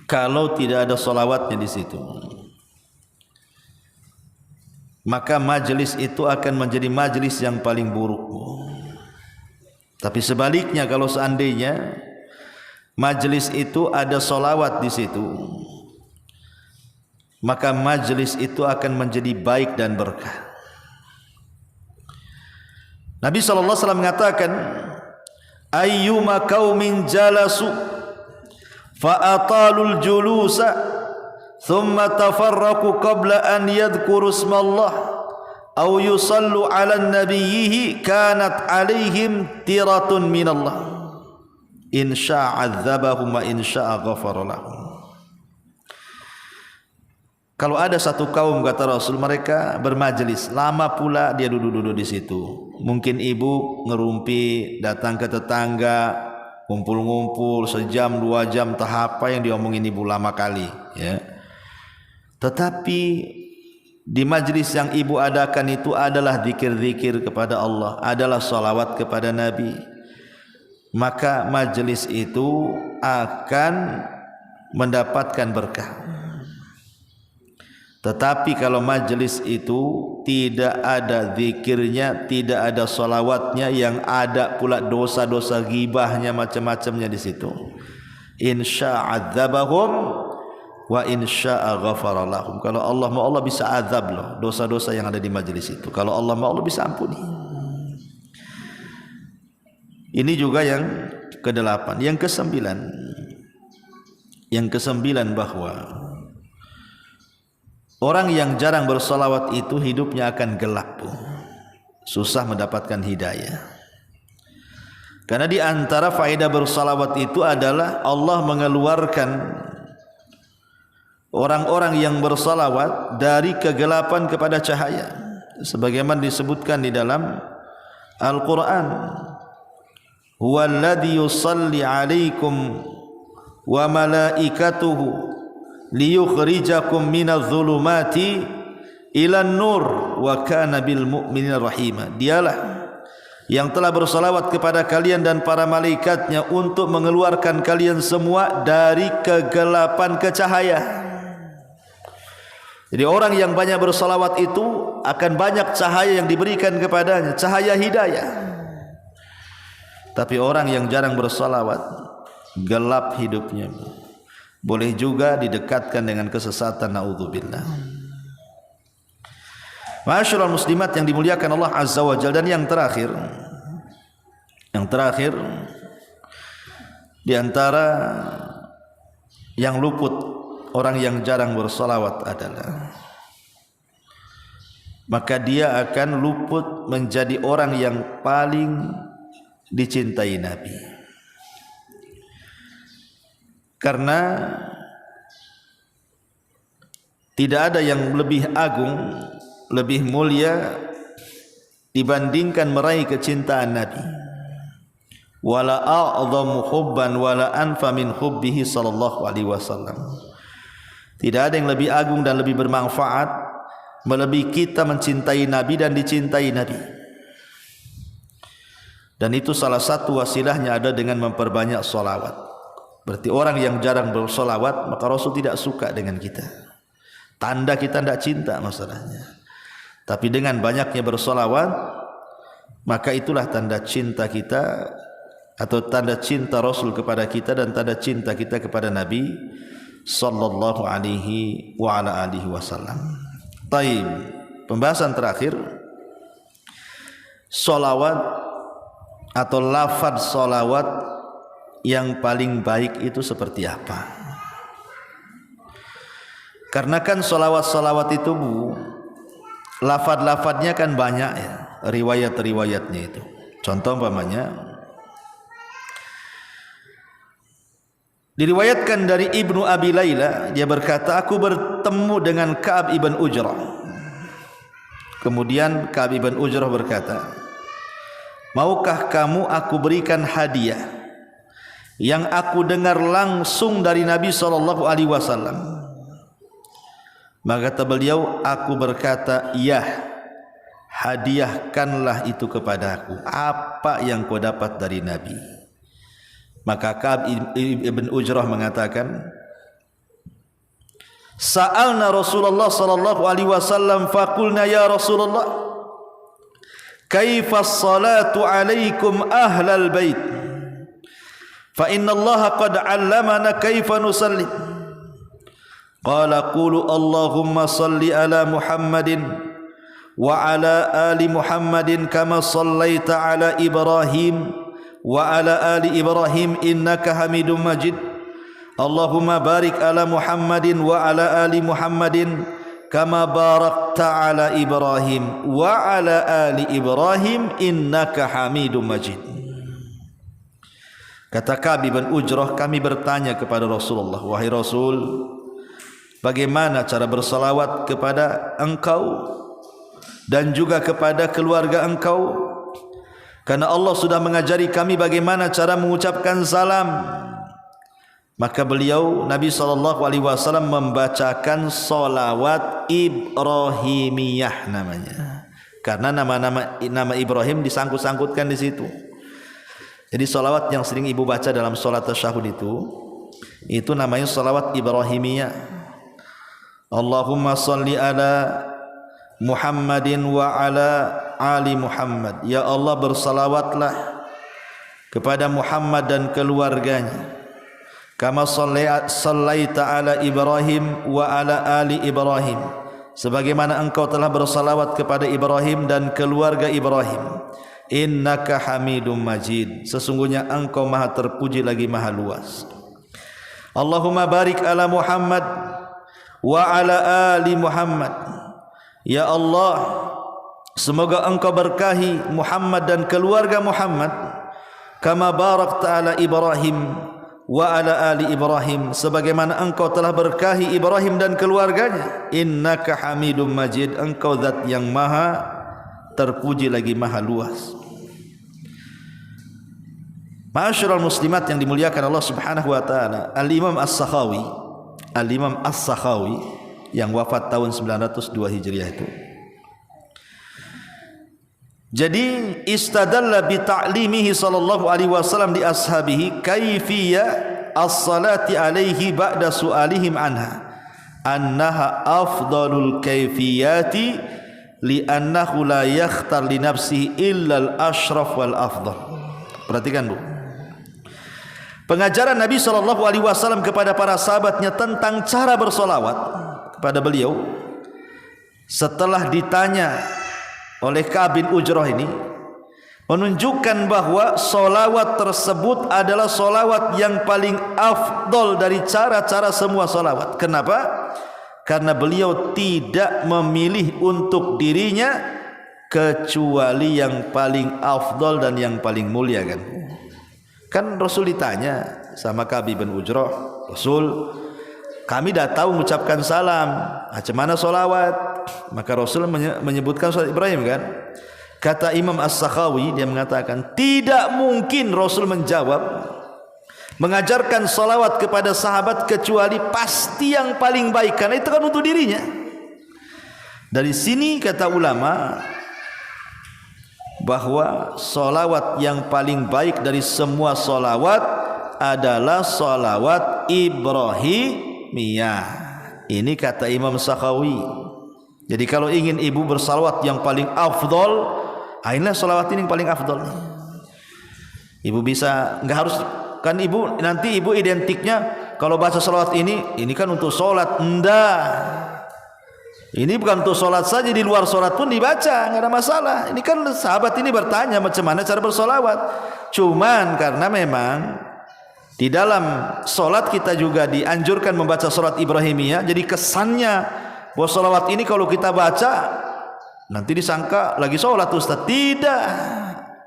kalau tidak ada solawatnya di situ, maka majlis itu akan menjadi majlis yang paling buruk. Tapi sebaliknya, kalau seandainya majlis itu ada solawat di situ, maka majlis itu akan menjadi baik dan berkah. Nabi SAW mengatakan, ayyuma qaumin jalasu fa'atalul julusa thumma tafarraqu qabla an yadhkuru ismallah aw yusallu ala nabiyhi kanat alaihim tiratun minallah in sya'a adzabahum wa in sya'a ghafara lahum. Kalau ada satu kaum, kata Rasul, mereka bermajlis, lama pula dia duduk-duduk di situ. Mungkin ibu ngerumpi, datang ke tetangga, ngumpul-ngumpul sejam, 2 jam, tahap apa yang diomongin ibu lama kali, ya. Tetapi di majlis yang ibu adakan itu adalah zikir-zikir kepada Allah, adalah salawat kepada Nabi. maka majelis itu akan mendapatkan berkah. Tetapi kalau majelis itu tidak ada zikirnya, tidak ada salawatnya, yang ada pula dosa-dosa ghibahnya, macam-macamnya di situ, insya'adzabahum wa insya'a ghafara lahum. Kalau Allah mau, Allah bisa azab loh dosa-dosa yang ada di majelis itu. Kalau Allah mau, Allah bisa ampuni. Ini juga yang ke-8. Yang ke-9 bahwa orang yang jarang bersalawat itu hidupnya akan gelap, susah mendapatkan hidayah. Karena di antara faedah bersalawat itu adalah Allah mengeluarkan orang-orang yang bersalawat dari kegelapan kepada cahaya, sebagaimana disebutkan di dalam Al-Quran, huwallazi yusalli alaikum wa malaikatuhu liyukhrijakum minadh dhulumati ilan nur wa kana bil mu'minina rahima. Dialah yang telah bersalawat kepada kalian dan para malaikatnya untuk mengeluarkan kalian semua dari kegelapan ke cahaya. Jadi orang yang banyak bersalawat itu akan banyak cahaya yang diberikan kepadanya, cahaya hidayah. Tapi orang yang jarang bersalawat, gelap hidupnya, boleh juga didekatkan dengan kesesatan, naudzubillah. Ma'asyiral muslimat yang dimuliakan Allah Azza wa Jalla. Dan yang terakhir di antara yang luput orang yang jarang bersalawat adalah, maka dia akan luput menjadi orang yang paling dicintai Nabi. Karena tidak ada yang lebih agung, lebih mulia dibandingkan meraih kecintaan Nabi. Wala a'dhamu hubban wala anfa min hubbihi sallallahu alaihi wasallam. Tidak ada yang lebih agung dan lebih bermanfaat melebihi kita mencintai Nabi dan dicintai Nabi. Dan itu salah satu wasilahnya ada dengan memperbanyak salawat. Berarti orang yang jarang bersalawat, maka Rasul tidak suka dengan kita. Tanda kita tidak cinta masalahnya. Tapi dengan banyaknya bersalawat, maka itulah tanda cinta kita, atau tanda cinta Rasul kepada kita dan tanda cinta kita kepada Nabi sallallahu alaihi wa ala alihi wasallam. Taib. Pembahasan terakhir, salawat atau lafaz salawat yang paling baik itu seperti apa? Karena kan salawat-salawat itu lafaz-lafaznya kan banyak ya, riwayat-riwayatnya itu. Contoh umpamanya diriwayatkan dari Ibnu Abi Layla, dia berkata, aku bertemu dengan Ka'ab ibn Ujrah. Kemudian Ka'ab ibn Ujrah berkata, maukah kamu aku berikan hadiah yang aku dengar langsung dari Nabi SAW? Maka kata beliau, aku berkata, iya, hadiahkanlah itu kepadaku, apa yang kau dapat dari Nabi. Maka Ka'ab ibn Ujrah mengatakan, sa'alna Rasulullah sallallahu alaihi wasallam faqulna ya Rasulullah, kaifa as-salatu alaikum ahlal bait? Fa inna Allah qad 'allamana kaifa nusalli. Qala qulu Allahumma salli ala Muhammadin wa ala ali Muhammadin kama sallaita ala Ibrahim wa ala ali Ibrahim innaka Hamidum Majid. Allahumma barik ala Muhammadin wa ala ali Muhammadin kama barakta ala Ibrahim wa ala ali Ibrahim innaka Hamidum Majid. Kata Ka'ab bin Ujrah, kami bertanya kepada Rasulullah, wahai Rasul, bagaimana cara bersalawat kepada engkau dan juga kepada keluarga engkau? Karena Allah sudah mengajari kami bagaimana cara mengucapkan salam. Maka beliau Nabi SAW membacakan salawat Ibrahimiyah namanya. Karena nama Ibrahim disangkut-sangkutkan di situ. Jadi salawat yang sering ibu baca dalam salat tasyahud itu namanya salawat Ibrahimiyah. Allahumma salli ala Muhammadin wa ala ali Muhammad. Ya Allah, bersalawatlah kepada Muhammad dan keluarganya. Kama sallaita ala Ibrahim wa ala ali Ibrahim. Sebagaimana engkau telah bersalawat kepada Ibrahim dan keluarga Ibrahim. Innaka Hamidum Majid. Sesungguhnya engkau maha terpuji lagi maha luas. Allahumma barik ala Muhammad wa ala ali Muhammad. Ya Allah, semoga engkau berkahi Muhammad dan keluarga Muhammad. Kama barakta ala Ibrahim wa ala ali Ibrahim. Sebagaimana engkau telah berkahi Ibrahim dan keluarganya. Innaka Hamidum Majid. Engkau zat yang maha terpuji lagi maha luas. Ma'asyiral muslimat yang dimuliakan Allah Subhanahu wa taala, Al-Imam As-Sakhawi yang wafat tahun 902 Hijriah itu. Jadi istadalla bi ta'limihi sallallahu alaihi wasallam li ashabihi kaifiyya as-salati alaihi ba'da su'alihim anha annaha afdalul kaifiyati li'annahu la yakhtar li nafsihi illa al-ashraf wal afdal. Perhatikan dulu pengajaran Nabi SAW kepada para sahabatnya tentang cara bersolawat kepada beliau setelah ditanya oleh Ka'ab bin Ujrah ini menunjukkan bahwa solawat tersebut adalah solawat yang paling afdol dari cara-cara semua solawat. Kenapa? Karena beliau tidak memilih untuk dirinya kecuali yang paling afdol dan yang paling mulia. Kan Rasul ditanya sama Ka'ab bin Ujrah, Rasul, kami dah tahu mengucapkan salam, macam mana solawat? Maka Rasul menyebutkan salat Ibrahim kan. Kata Imam As-Sakhawi, dia mengatakan tidak mungkin Rasul menjawab mengajarkan solawat kepada sahabat kecuali pasti yang paling baik, karena itu kan untuk dirinya. Dari sini kata ulama bahwa solawat yang paling baik dari semua solawat adalah solawat Ibrahimiyah. Ini kata Imam Sakhawi. Jadi kalau ingin ibu bersalawat yang paling afdol, inilah solawat ini yang paling afdol. Ibu bisa, enggak harus kan ibu nanti ibu identiknya kalau baca solawat ini kan untuk solat. Enggak, ini bukan untuk solat saja, di luar solat pun dibaca, enggak ada masalah. Ini kan sahabat ini bertanya macam mana cara bersolawat. Cuman karena memang di dalam solat kita juga dianjurkan membaca solat Ibrahimiyah. Jadi kesannya bahwa solawat ini kalau kita baca nanti disangka lagi solat Ustaz. Tidak.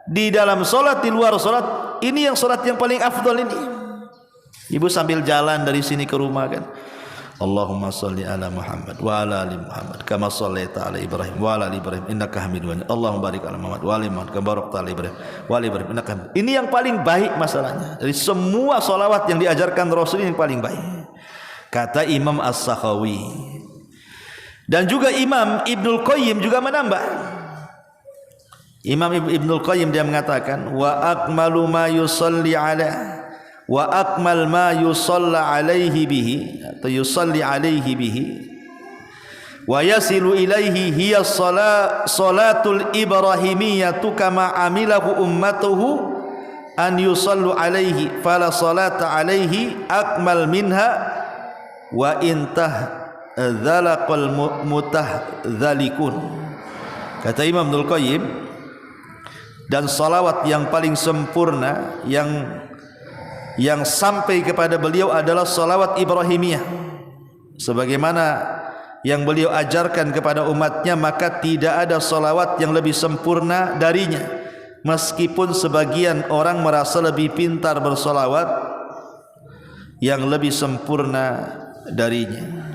Di dalam solat, di luar solat, ini yang solat yang paling afdal ini. Ibu sambil jalan dari sini ke rumah kan, Allahumma salli ala Muhammad wa ala ali Muhammad kama sallaita ala Ibrahim wa ala ali Ibrahim innaka Hamidum Majid. Allahumma barik ala Muhammad wa ali Muhammad kama barakta ala Ibrahim wa ali Ibrahim innaka Hamidum. Ini yang paling baik masalahnya. Dari semua solawat yang diajarkan Rasul ini yang paling baik. Kata Imam As-Sakhawi. Dan juga Imam Ibnul Qayyim juga menambah. Imam Ibnul Qayyim dia mengatakan wa akmalu ma yusalli ala wa akmal ma yusalla alaihi bihi atau yusalli alaihi bihi wa yasilu ilaihi hiya salatul ibrahimiyatu kama amilahu ummatuhu an yusallu alaihi fala salata alaihi akmal minha wa intah dzalaqal mutahzalikun. Kata Imam Ibnul Qayyim, dan salawat yang paling sempurna yang sampai kepada beliau adalah salawat Ibrahimiyah sebagaimana yang beliau ajarkan kepada umatnya, maka tidak ada salawat yang lebih sempurna darinya, meskipun sebagian orang merasa lebih pintar bersalawat yang lebih sempurna darinya.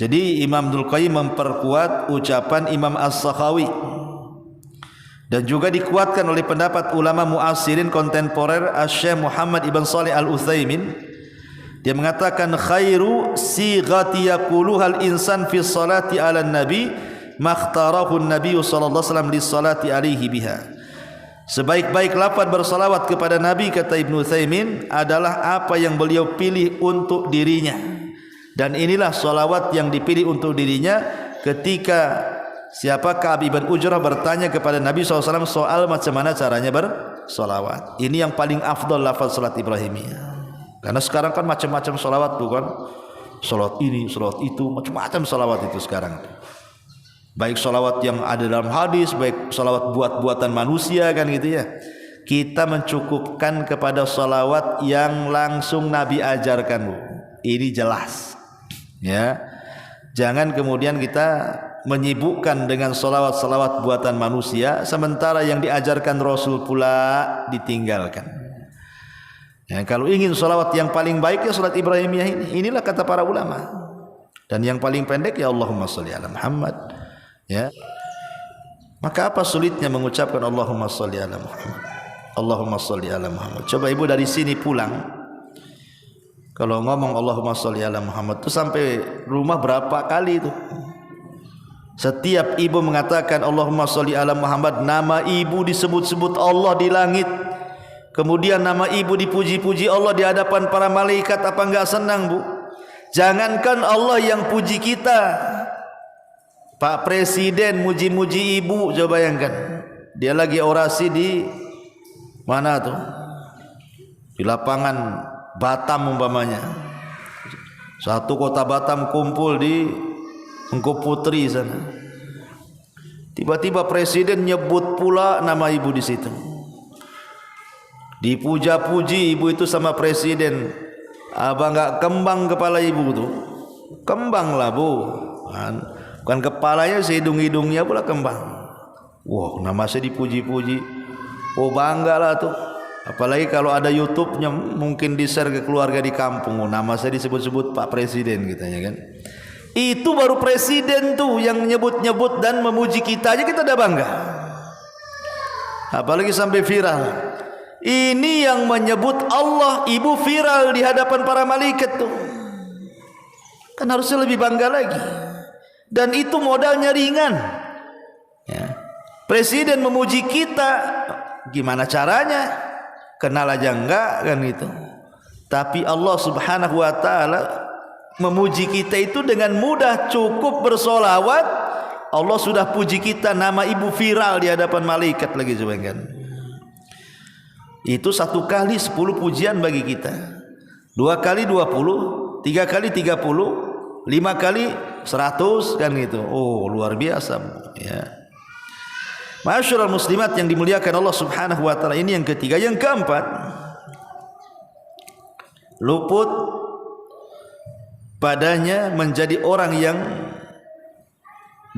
Jadi Imam Ibnul Qayyim memperkuat ucapan Imam As-Sakhawi dan juga dikuatkan oleh pendapat ulama muasirin kontemporer Asy-Syaikh Muhammad Ibn Shalih Al-Utsaimin. Dia mengatakan khairu sighati yaquluhal insan fi salati ala nabi makhtarahu an-nabiy sallallahu alaihi wasallam li salati alaihi biha. Sebaik-baik lafaz bersalawat kepada Nabi, kata Ibnu Utsaimin, adalah apa yang beliau pilih untuk dirinya. Dan inilah salawat yang dipilih untuk dirinya ketika siapa Ka'ab bin Ujrah bertanya kepada Nabi SAW soal macam mana caranya bersalawat. Ini yang paling afdal lafaz salat Ibrahimiyah. Karena sekarang kan macam-macam salawat bukan? Salawat ini, salawat itu, macam-macam salawat itu sekarang. Baik salawat yang ada dalam hadis, baik salawat buat-buatan manusia kan gitu ya. Kita mencukupkan kepada salawat yang langsung Nabi ajarkan, Bu. Ini jelas. Ya. Jangan kemudian kita menyibukkan dengan salawat-salawat buatan manusia sementara yang diajarkan Rasul pula ditinggalkan. Ya, kalau ingin salawat yang paling baik ya salat Ibrahimiyah ini. Inilah kata para ulama. Dan yang paling pendek ya Allahumma sholli ala Muhammad. Ya. Maka apa sulitnya mengucapkan Allahumma sholli ala Muhammad? Allahumma sholli ala Muhammad. Coba ibu dari sini pulang, kalau ngomong Allahumma sholli ala Muhammad itu sampai rumah berapa kali itu? Setiap ibu mengatakan Allahumma sholli ala Muhammad, nama ibu disebut-sebut Allah di langit. Kemudian nama ibu dipuji-puji Allah di hadapan para malaikat. Apa enggak senang, Bu? Jangankan Allah yang puji kita, Pak Presiden muji-muji ibu, coba bayangkan. Dia lagi orasi di mana tuh? Di lapangan Batam umpamanya. Satu kota Batam kumpul di Engku Putri sana. Tiba-tiba presiden nyebut pula nama ibu di situ. Dipuja-puji ibu itu sama presiden. Apa enggak kembang kepala ibu tuh? Kembang lah, Bu. Bukan kepalanya, hidung-hidungnya pula kembang. Wah, nama saya dipuji-puji. Oh, bangga lah tuh. Apalagi kalau ada YouTube-nya, mungkin di-share ke keluarga di kampung. Oh, nama saya disebut-sebut Pak Presiden katanya kan. Itu baru presiden tuh yang nyebut-nyebut dan memuji kita aja kita udah bangga. Apalagi sampai viral. Ini yang menyebut Allah, ibu viral di hadapan para malaikat tuh. Kan harusnya lebih bangga lagi. Dan itu modalnya ringan. Ya. Presiden memuji kita, gimana caranya? Kenal aja enggak kan itu. Tapi Allah Subhanahu wa taala memuji kita itu dengan mudah, cukup bersolawat. Allah sudah puji kita, nama ibu viral di hadapan malaikat lagi kan. Itu 1 kali 10 pujian bagi kita. 2 kali 20, 3 kali 30, 5 kali 100 kan gitu. Oh, luar biasa ya. Ma'asyiral muslimat yang dimuliakan Allah Subhanahu wa taala, ini yang ketiga. Yang keempat, luput padanya menjadi orang yang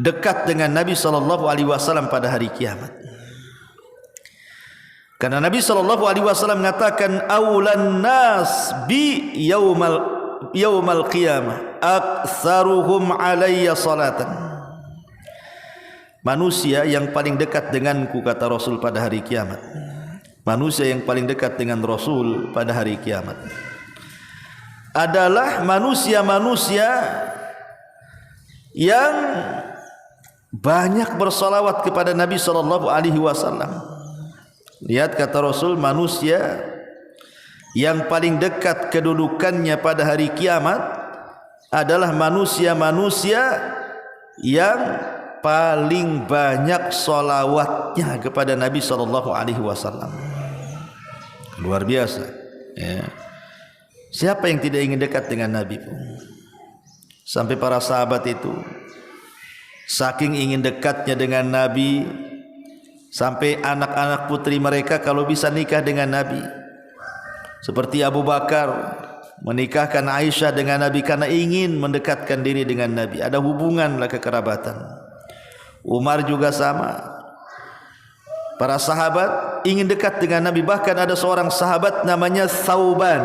dekat dengan Nabi sallallahu alaihi wasallam pada hari kiamat. Karena Nabi sallallahu alaihi wasallam mengatakan aulan nas bi yaumal qiyamah aktsaruhum alayya salatan. Manusia yang paling dekat denganku, kata Rasul, pada hari kiamat. Manusia yang paling dekat dengan Rasul pada hari kiamat adalah manusia-manusia yang banyak bersalawat kepada Nabi sallallahu alaihi wasallam. Lihat kata Rasul, manusia yang paling dekat kedudukannya pada hari kiamat adalah manusia-manusia yang paling banyak salawatnya kepada Nabi sallallahu alaihi wasallam. Luar biasa ya. Siapa yang tidak ingin dekat dengan Nabi pun? Sampai para sahabat itu saking ingin dekatnya dengan Nabi, sampai anak-anak putri mereka kalau bisa nikah dengan Nabi. Seperti Abu Bakar menikahkan Aisyah dengan Nabi karena ingin mendekatkan diri dengan Nabi. Ada hubunganlah kekerabatan. Umar juga sama. Para sahabat ingin dekat dengan Nabi. Bahkan ada seorang sahabat namanya Thauban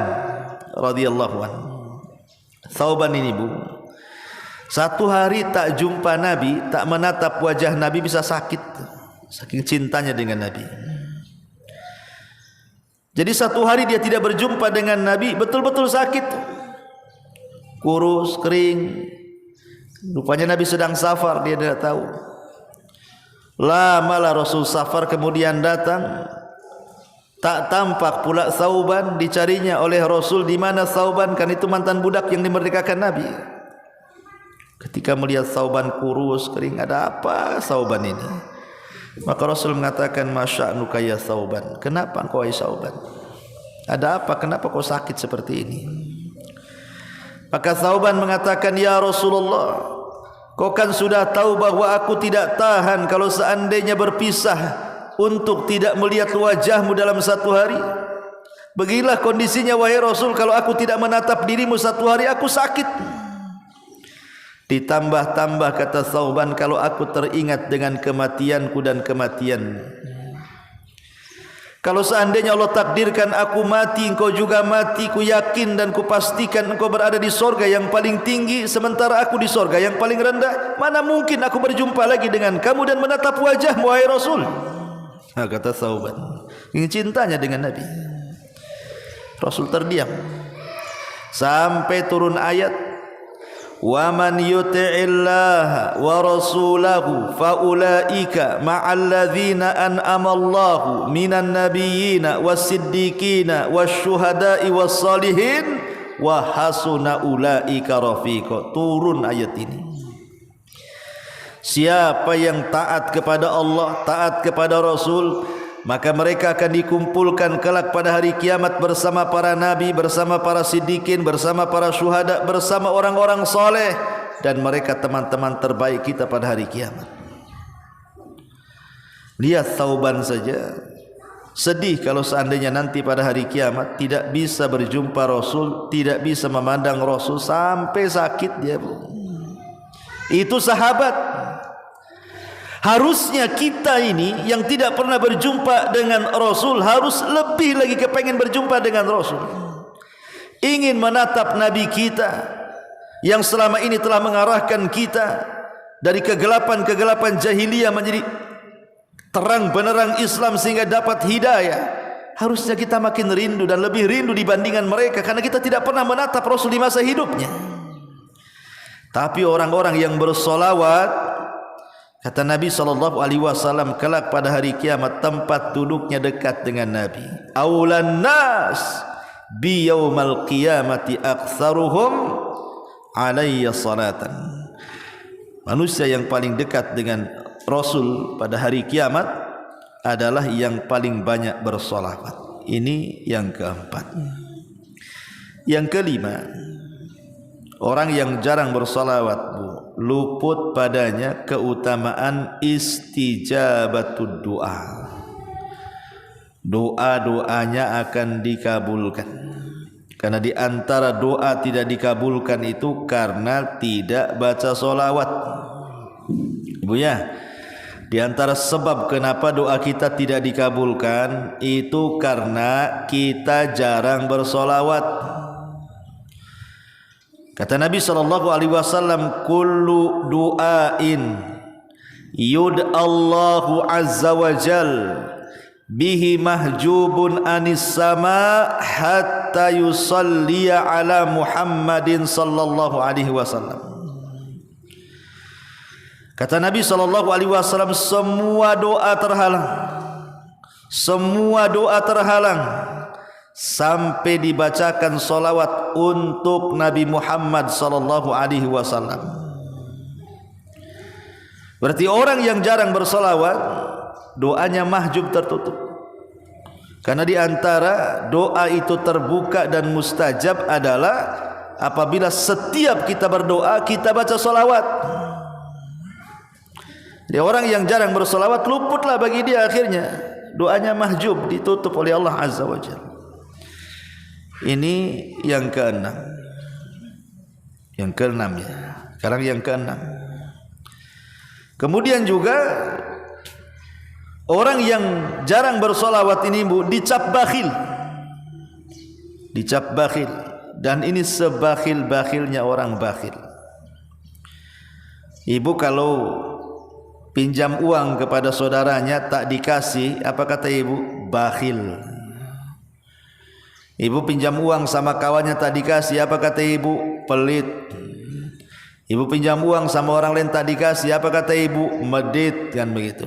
radhiyallahu anhu. Thauban ini, Bu, satu hari tak jumpa Nabi, tak menatap wajah Nabi, bisa sakit saking cintanya dengan Nabi. Jadi satu hari dia tidak berjumpa dengan Nabi, betul-betul sakit, kurus, kering. Rupanya Nabi sedang safar, dia tidak tahu. Lamalah Rasul safar, kemudian datang, tak tampak pula Thauban. Dicarinya oleh Rasul, di mana Thauban? Kan itu mantan budak yang dimerdekakan Nabi. Ketika melihat Thauban kurus, kering, ada apa Thauban ini? Maka Rasul mengatakan, masya'nuka ya Thauban, kenapa engkau hai Thauban? Ada apa? Kenapa kau sakit seperti ini? Maka Thauban mengatakan, ya Rasulullah, kau kan sudah tahu bahwa aku tidak tahan kalau seandainya berpisah untuk tidak melihat wajahmu dalam satu hari. Beginilah kondisinya wahai Rasul, kalau aku tidak menatap dirimu satu hari, aku sakit. Ditambah-tambah kata Thauban, kalau aku teringat dengan kematianku dan kematianmu. Kalau seandainya Allah takdirkan aku mati, engkau juga mati, ku yakin dan ku pastikan engkau berada di sorga yang paling tinggi, sementara aku di sorga yang paling rendah. Mana mungkin aku berjumpa lagi dengan kamu dan menatap wajahmu wahai Rasul. Nah, kata Thauban, ini cintanya dengan Nabi. Rasul terdiam sampai turun ayat, wa man yuti'illah wa rasulahu fa ulaika ma'al ladzina an'ama Allahu minan nabiyyina was-siddiqina wasyuhada'i was-salihin wa hasuna ulaika rafiqa. Turun ayat ini. Siapa yang taat kepada Allah, taat kepada Rasul, maka mereka akan dikumpulkan kelak pada hari kiamat bersama para nabi, bersama para siddiqin, bersama para syuhada, bersama orang-orang soleh, dan mereka teman-teman terbaik kita pada hari kiamat. Lihat Thauban saja sedih kalau seandainya nanti pada hari kiamat tidak bisa berjumpa Rasul, tidak bisa memandang Rasul, sampai sakit dia. Itu sahabat. Harusnya kita ini yang tidak pernah berjumpa dengan Rasul harus lebih lagi kepengen berjumpa dengan Rasul. Ingin menatap Nabi kita yang selama ini telah mengarahkan kita dari kegelapan-kegelapan jahiliyah menjadi terang benerang Islam sehingga dapat hidayah. Harusnya kita makin rindu dan lebih rindu dibandingkan mereka, karena kita tidak pernah menatap Rasul di masa hidupnya. Tapi orang-orang yang bersolawat, kata Nabi SAW, kelak pada hari kiamat tempat duduknya dekat dengan Nabi. Aulan nas bi yaumal qiyamati aktsaruhum alayya salatan. Manusia yang paling dekat dengan Rasul pada hari kiamat adalah yang paling banyak bersolawat. Ini yang keempat. Yang kelima, orang yang jarang bersolawat, luput padanya keutamaan istijabatud doa. Doa-doanya akan dikabulkan. Karena di antara doa tidak dikabulkan itu karena tidak baca solawat. Ibu ya, di antara sebab kenapa doa kita tidak dikabulkan itu karena kita jarang bersolawat. Kata Nabi SAW, kullu du'ain yud'allahu azza wa jal bihi mahjubun anis sama hatta yusalliya ala Muhammadin sallallahu alaihi wasallam. Kata Nabi SAW, semua doa terhalang, semua doa terhalang sampai dibacakan solawat untuk Nabi Muhammad sallallahu alaihi wasallam. Berarti orang yang jarang bersolawat, doanya mahjub, tertutup. Karena di antara doa itu terbuka dan mustajab adalah apabila setiap kita berdoa kita baca solawat. Jadi orang yang jarang bersolawat, luputlah bagi dia akhirnya doanya mahjub, ditutup oleh Allah Azza wa Jalla. Ini yang keenam. Yang keenam ya. Sekarang yang keenam. Kemudian juga orang yang jarang bersolawat ini, Bu, dicap bakhil. Dicap bakhil. Dan ini sebakhil-bakhilnya orang bakhil. Ibu kalau pinjam uang kepada saudaranya tak dikasih, apa kata ibu? Bakhil. Ibu pinjam uang sama kawannya tak dikasih, apa kata ibu? Pelit. Ibu pinjam uang sama orang lain tak dikasih, apa kata ibu? Medit, kan begitu.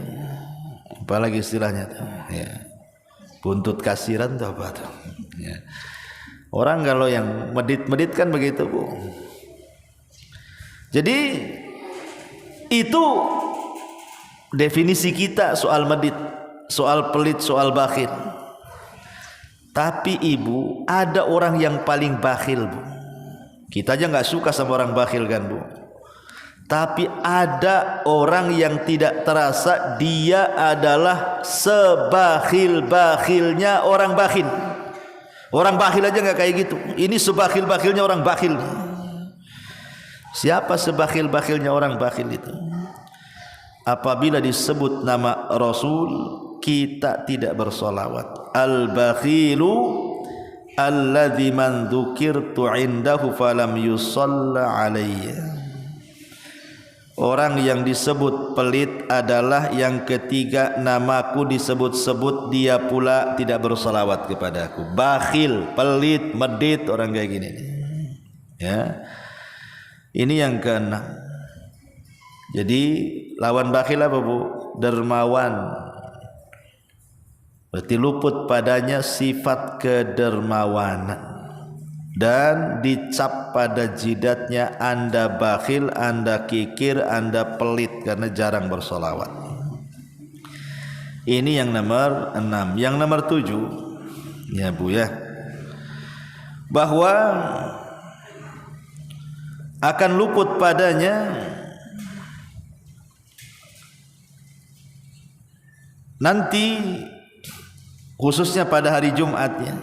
apalagi istilahnya tuh, ya. Buntut kasiran tuh apa tuh? Ya. Orang kalau yang medit-medit kan begitu, Bu. Jadi itu definisi kita soal medit, soal pelit, soal bakhil. Tapi Ibu, ada orang yang paling bakhil, Bu. Kita aja nggak suka sama orang bakhil kan, Bu. Tapi ada orang yang tidak terasa dia adalah sebakhil-bakhilnya orang bakhil. Orang bakhil aja nggak kayak gitu. Ini sebakhil-bakhilnya orang bakhil. Siapa sebakhil-bakhilnya orang bakhil itu? Apabila disebut nama Rasul, kita tidak bersolawat. Al-bakhilu alladzi man dzukirtu indahu falam yusalla alayya. Orang yang disebut pelit adalah yang ketiga namaku disebut-sebut dia pula tidak bersolawat kepadaku. Bakhil, pelit, medit, orang kayak gini. Ya, ini yang keenam. Jadi lawan bakhil apa, Bu? Dermawan. Berarti luput padanya sifat kedermawanan. Dan dicap pada jidatnya Anda bakhil, Anda kikir, Anda pelit karena jarang bersolawat. Ini yang nomor 6. Yang nomor 7, ya Bu ya, bahwa akan luput padanya nanti, khususnya pada hari Jumatnya.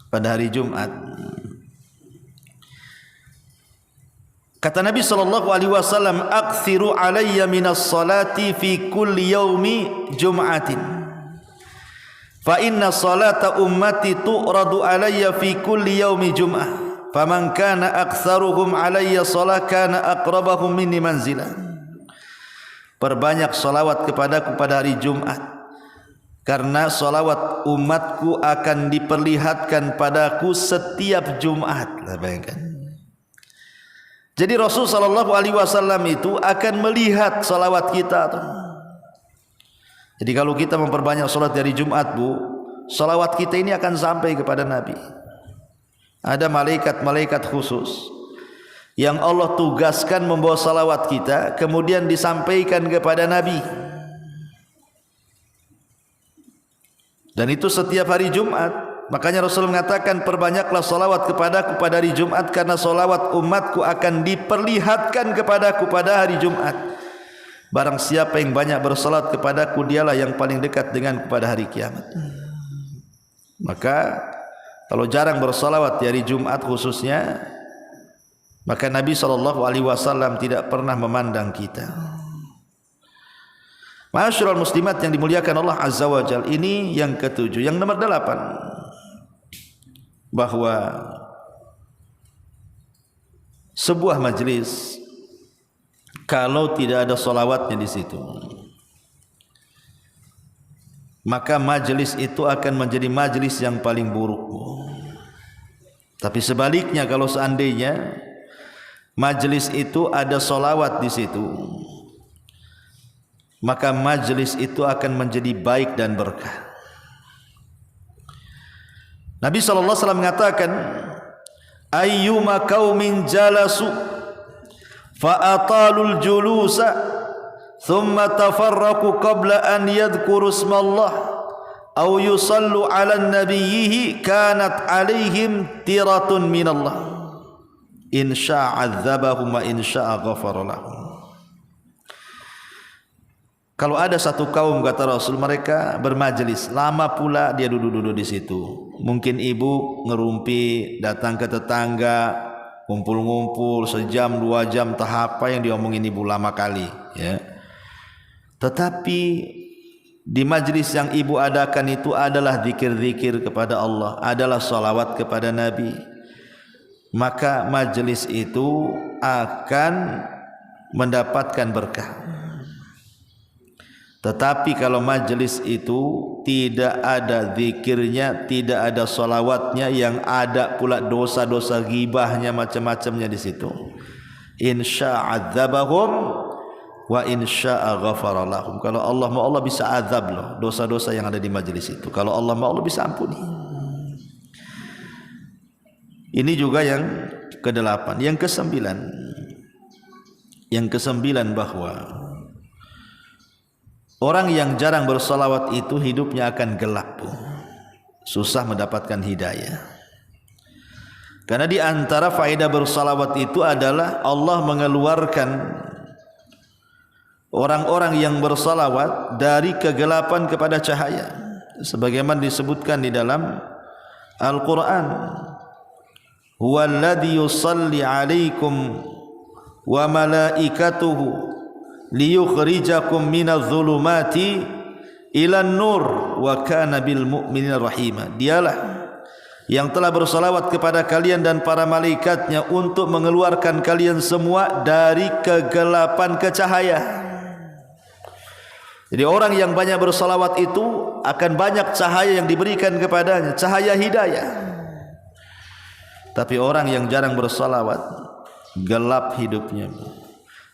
Pada hari Jumat, kata Nabi SAW, "Aktsiru alayya minas salati fi kulli yaumi jum'atin. Fa inna salata ummati tu'radu alayya fi kulli yaumi jum'ah. Faman kana aktsaruhum alayya salat kana aqrabahum minni manzilah." Perbanyak salawat kepadaku pada hari Jumat, karena salawat umatku akan diperlihatkan padaku setiap Jumat. Bayangkan. Jadi Rasul sallallahu alaihi wasallam itu akan melihat salawat kita tuh. Jadi kalau kita memperbanyak salat dari Jumat, Bu, salawat kita ini akan sampai kepada Nabi. Ada malaikat-malaikat khusus yang Allah tugaskan membawa salawat kita, kemudian disampaikan kepada Nabi. Dan itu setiap hari Jumat. Makanya Rasul mengatakan, perbanyaklah salawat kepadaku pada hari Jumat, karena salawat umatku akan diperlihatkan kepadaku pada hari Jumat. Barang siapa yang banyak bersalat kepadaku, dialah yang paling dekat denganku pada hari kiamat. Maka kalau jarang bersalawat di hari Jumat khususnya, maka Nabi SAW tidak pernah memandang kita. Ma'asyiral muslimat yang dimuliakan Allah Azza wa Jalla, ini yang ketujuh. Yang nomor 8, bahwa sebuah majlis kalau tidak ada solawatnya di situ, maka majlis itu akan menjadi majlis yang paling buruk. Tapi sebaliknya, kalau seandainya majlis itu ada solawat di situ, maka majlis itu akan menjadi baik dan berkah. Nabi SAW mengatakan, ayyuma qaumin jalasu fa'atalul julusa thumma tafarraqu qabla an yadhkuru ismallah aw yusallu ala nabiyhi kanat alaihim tiratun minallah in sya'a adzabahum wa in sya'a ghafara lahum. Kalau ada satu kaum, kata Rasul, mereka bermajlis, lama pula dia duduk-duduk di situ. Mungkin ibu ngerumpi, datang ke tetangga, ngumpul-ngumpul sejam, 2 jam, tahap apa yang diomongin ibu lama kali, ya. Tetapi di majlis yang ibu adakan itu adalah zikir-zikir kepada Allah, adalah salawat kepada Nabi. Maka majlis itu akan mendapatkan berkah. Tetapi kalau majlis itu tidak ada zikirnya, tidak ada salawatnya, yang ada pula dosa-dosa ghibahnya, macam-macamnya di situ, insya'adzabahum, wa in syaa ghafara lahum. Kalau Allah mau, Allah bisa azab loh dosa-dosa yang ada di majelis itu. Kalau Allah mau, Allah bisa ampuni. Ini juga yang ke-8. Yang ke-9 bahwa orang yang jarang bersalawat itu hidupnya akan gelap, susah mendapatkan hidayah. Karena di antara faedah bersalawat itu adalah Allah mengeluarkan orang-orang yang bersalawat dari kegelapan kepada cahaya, sebagaimana disebutkan di dalam Al-Quran, huwallazi yusalli alaikum wa malaikatuhu liyukhrijakum minadh dhulumati ilan nur wa kana bil mu'minina rahima. Dialah yang telah bersalawat kepada kalian dan para malaikatnya untuk mengeluarkan kalian semua dari kegelapan ke cahaya. Jadi orang yang banyak bersalawat itu akan banyak cahaya yang diberikan kepadanya, cahaya hidayah. Tapi orang yang jarang bersalawat, gelap hidupnya,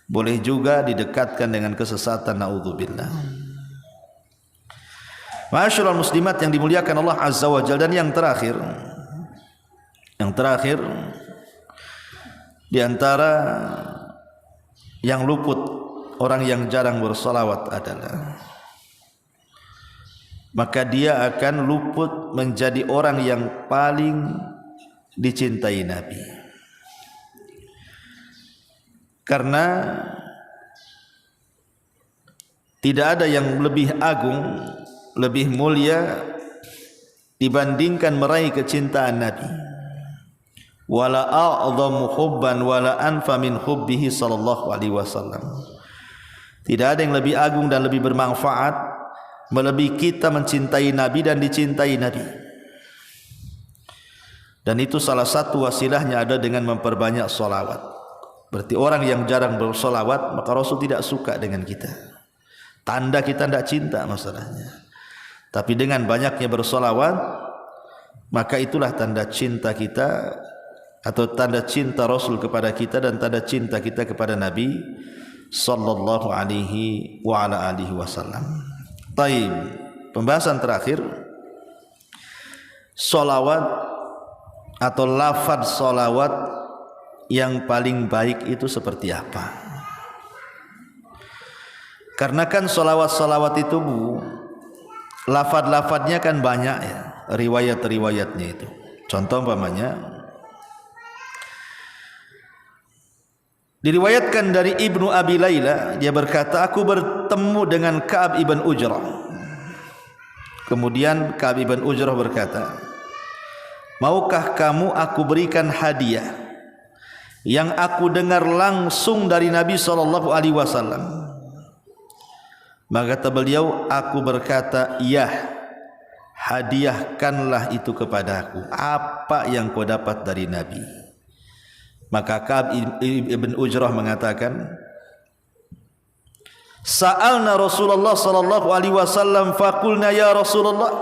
boleh juga didekatkan dengan kesesatan. Naudzubillah. Ma'asyiral muslimat yang dimuliakan Allah Azza wa Jalla. Dan yang terakhir di antara yang luput orang yang jarang bersalawat adalah, maka dia akan luput menjadi orang yang paling dicintai Nabi. Karena tidak ada yang lebih agung, lebih mulia dibandingkan meraih kecintaan Nabi. Wala a'dhamu hubban wala anfa min hubbihi sallallahu alaihi wasallam. Tidak ada yang lebih agung dan lebih bermanfaat melebihi kita mencintai Nabi dan dicintai Nabi. Dan itu salah satu wasilahnya ada dengan memperbanyak salawat. Berarti orang yang jarang bersalawat, maka Rasul tidak suka dengan kita. Tanda kita tidak cinta masalahnya. Tapi dengan banyaknya bersolawat, maka itulah tanda cinta kita, atau tanda cinta Rasul kepada kita dan tanda cinta kita kepada Nabi sallallahu alaihi wa ala alihi wasallam. Baik, pembahasan terakhir, solawat atau lafaz solawat yang paling baik itu seperti apa? Karena kan solawat-solawat itu lafad-lafadnya kan banyak ya, riwayat-riwayatnya itu. Contoh umpamanya diriwayatkan dari Ibnu Abi Layla, dia berkata, aku bertemu dengan Ka'ab ibn Ujrah. Kemudian Ka'ab ibn Ujrah berkata, maukah kamu aku berikan hadiah yang aku dengar langsung dari Nabi SAW? Maka kata beliau, aku berkata, iya, hadiahkanlah itu kepadaku, apa yang kau dapat dari Nabi. Maka Ka'ab ibn Ujrah mengatakan, sa'alna Rasulullah sallallahu alaihi wasallam faqulna ya Rasulullah,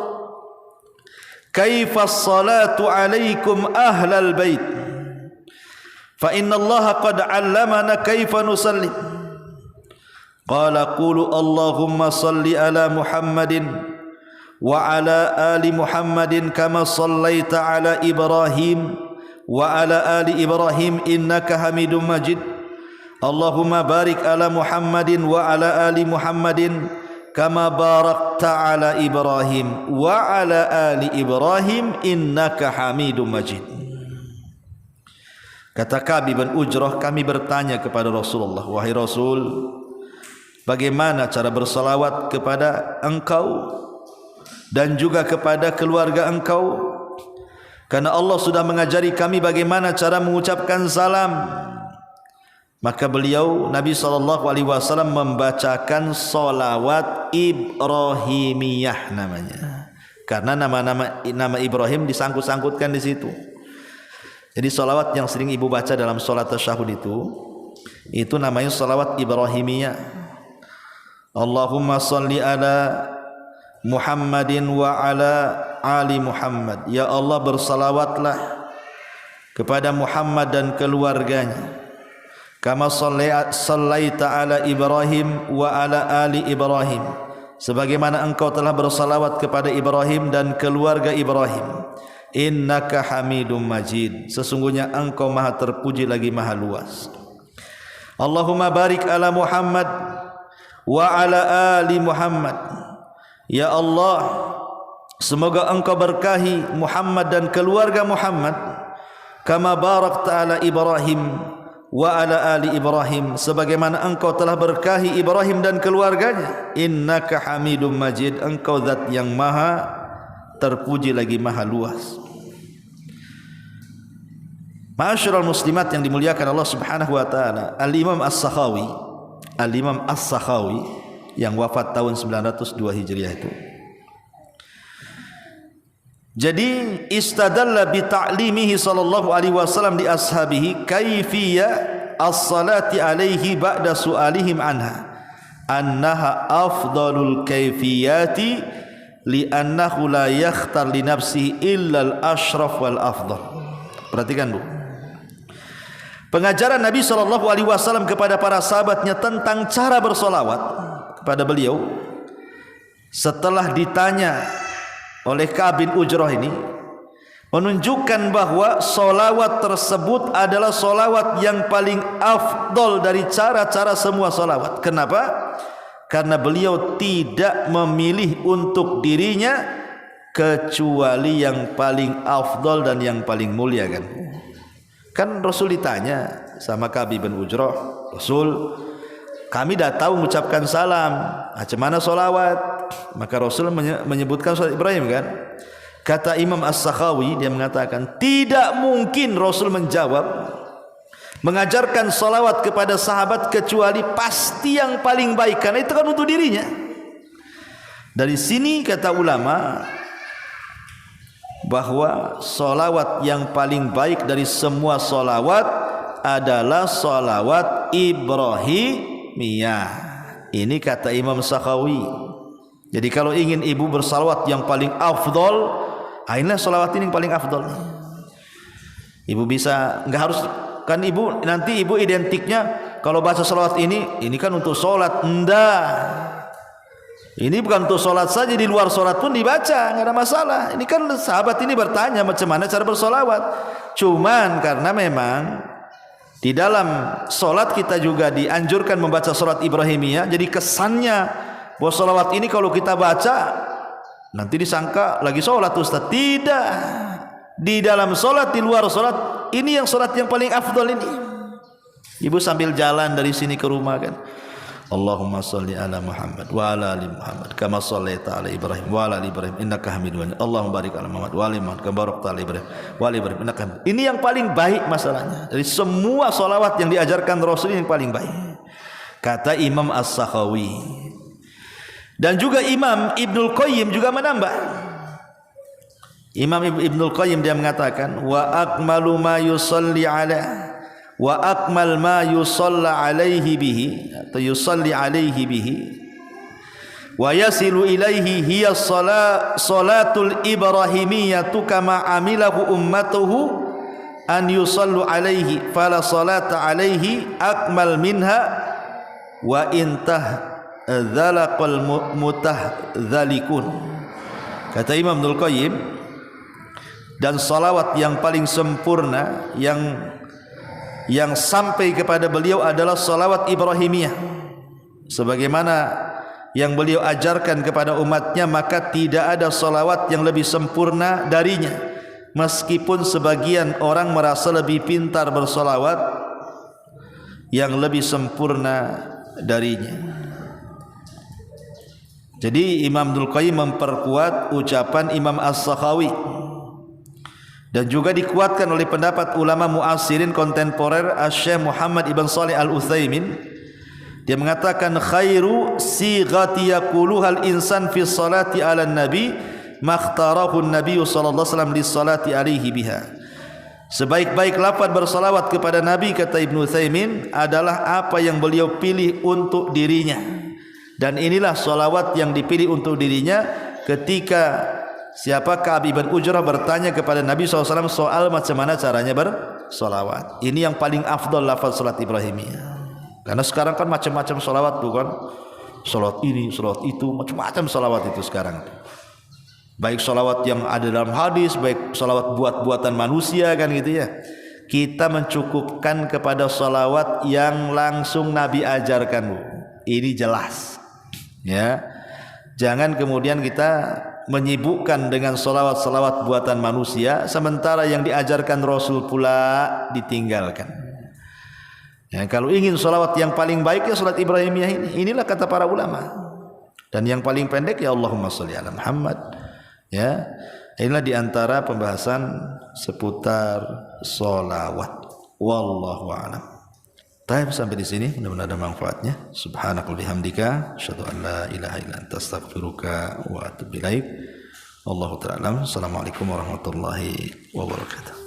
kaifa as-salatu alaikum ahlal bait, fa inna Allah qad 'allamana kaifa nusalli. Qala qulu Allahumma salli ala Muhammadin wa ala ali Muhammadin kama sallaita ala Ibrahim wa ala ali Ibrahim innaka Hamidum Majid. Allahumma barik ala Muhammadin wa ala ali Muhammadin kama barakta ala Ibrahim wa ala ali Ibrahim innaka Hamidum Majid. Kata Ka'ab bin Ujrah, kami bertanya kepada Rasulullah, wahai Rasul, bagaimana cara bersalawat kepada engkau dan juga kepada keluarga engkau? Karena Allah sudah mengajari kami bagaimana cara mengucapkan salam. Maka beliau Nabi SAW membacakan salawat Ibrahimiyah namanya. Karena nama Ibrahim disangkut-sangkutkan di situ. Jadi salawat yang sering ibu baca dalam salat tasyahud itu namanya salawat Ibrahimiyah. Allahumma salli ala Muhammadin wa ala ali Muhammad. Ya Allah, bersalawatlah kepada Muhammad dan keluarganya, kama sallaita ala Ibrahim wa ala ali Ibrahim, sebagaimana engkau telah bersalawat kepada Ibrahim dan keluarga Ibrahim. Innaka Hamidum Majid, sesungguhnya engkau maha terpuji lagi maha luas. Allahumma barik ala Muhammad wa ala ali Muhammad. Ya Allah, semoga engkau berkahi Muhammad dan keluarga Muhammad, kama barakta ala Ibrahim wa ala ali Ibrahim, sebagaimana engkau telah berkahi Ibrahim dan keluarganya. Innaka Hamidum Majid, engkau zat yang maha terpuji lagi maha luas. Ma'asyiral muslimat yang dimuliakan Allah Subhanahu wa taala, Al-Imam As-Sakhawi, Al-Imam As-Sakhawi yang wafat tahun 902 Hijriah itu. Jadi istadalla bi ta'limihi sallallahu alaihi wasallam li ashabihi kaifiyya as-salati alaihi ba'da su'alihim anha, annaha afdalul kaifiyati li'annahu la yakhtar li nafsihi illa al-ashraf wal afdal. Perhatikan dulu pengajaran Nabi SAW kepada para sahabatnya tentang cara bersolawat kepada beliau setelah ditanya oleh Ka'ab bin Ujrah ini, menunjukkan bahwa solawat tersebut adalah solawat yang paling afdol dari cara-cara semua solawat. Kenapa? Karena beliau tidak memilih untuk dirinya kecuali yang paling afdol dan yang paling mulia. Kan Rasul ditanya sama Ka'ab bin Ujrah, Rasul, kami dah tahu mengucapkan salam, macam mana solawat? Maka Rasul menyebutkan salat Ibrahim kan. Kata Imam As-Sakhawi, dia mengatakan tidak mungkin Rasul menjawab mengajarkan solawat kepada sahabat kecuali pasti yang paling baik, karena itu kan untuk dirinya. Dari sini kata ulama bahwa solawat yang paling baik dari semua solawat adalah solawat Ibrahimiyah. Ini kata Imam Sakhawi. Jadi kalau ingin ibu bersalawat yang paling afdol, inilah solawat ini yang paling afdol. Ibu bisa, nggak harus kan ibu nanti ibu identiknya kalau baca solawat ini kan untuk solat. Enggak, ini bukan untuk solat saja, di luar solat pun dibaca, nggak ada masalah. Ini kan sahabat ini bertanya macam mana cara bersolawat. Cuman karena memang di dalam solat kita juga dianjurkan membaca solat Ibrahimiyah, jadi kesannya bahwa solawat ini kalau kita baca nanti disangka lagi solat Ustaz. Tidak, di dalam solat, di luar solat, ini yang solat yang paling afdol ini. Ibu sambil jalan dari sini ke rumah kan, Allahumma salli ala Muhammad wa ala ali Muhammad kama shallaita ala Ibrahim wa ala ali Ibrahim innaka Hamidum Majid. Allahumma barik ala Muhammad wa ali Muhammad kama barakta ala Ibrahim wa ali Ibrahim innaka Hamidum. Ini yang paling baik masalahnya. Dari semua solawat yang diajarkan Rasul, ini yang paling baik. Kata Imam As-Sakhawi. Dan juga Imam Ibnul Qayyim juga menambah. Imam Ibnul Qayyim dia mengatakan wa akmalu ma yusalli ala wa akmal ma yusalla alaihi bihi atau yusalli alaihi bihi wa yasilu ilaihi hiya salatul ibrahimiyatu kama amilahu ummatuhu an yusallu alaihi fala salata alaihi akmal minha wa intah dzalaqal mutahzalikun. Kata Imam Ibnul Qayyim, dan salawat yang paling sempurna yang sampai kepada beliau adalah salawat Ibrahimiyah sebagaimana yang beliau ajarkan kepada umatnya, maka tidak ada salawat yang lebih sempurna darinya, meskipun sebagian orang merasa lebih pintar bersalawat yang lebih sempurna darinya. Jadi Imam Ibnul Qayyim memperkuat ucapan Imam As-Sakhawi dan juga dikuatkan oleh pendapat ulama muasirin kontemporer Asy-Syaikh Muhammad Ibn Shalih Al-Utsaimin. Dia mengatakan khairu sighati yaquluhal insan fi salati ala nabi makhtarahu an-nabiy sallallahu alaihi wasallam li salati alaihi biha. Sebaik-baik lafaz bersalawat kepada Nabi, kata Ibnu Utsaimin, adalah apa yang beliau pilih untuk dirinya. Dan inilah salawat yang dipilih untuk dirinya ketika Siapa Ka'ab ibn Ujrah bertanya kepada Nabi SAW soal macam mana caranya bersolawat. Ini yang paling afdal lafaz salat Ibrahimiyah. Karena sekarang kan macam-macam solawat bukan? Solawat ini, solawat itu, macam-macam solawat itu sekarang. Baik solawat yang ada dalam hadis, baik solawat buat-buatan manusia kan gitu ya. Kita mencukupkan kepada solawat yang langsung Nabi ajarkan. Ini jelas. Ya, jangan kemudian kita menyibukkan dengan salawat-salawat buatan manusia sementara yang diajarkan Rasul pula ditinggalkan. Ya, kalau ingin salawat yang paling baik ya salat Ibrahimiyah ini. Inilah kata para ulama. Dan yang paling pendek ya Allahumma sholli ala Muhammad. Ya, inilah diantara pembahasan seputar salawat. Wallahu a'lam. Baik, sampai di sini mudah-mudahan ada manfaatnya. Subhanakallahumma bihamdika asyhadu an la ilaha illa anta astaghfiruka wa atubu ilaik. Wallahu ta'ala. Assalamualaikum warahmatullahi wabarakatuh.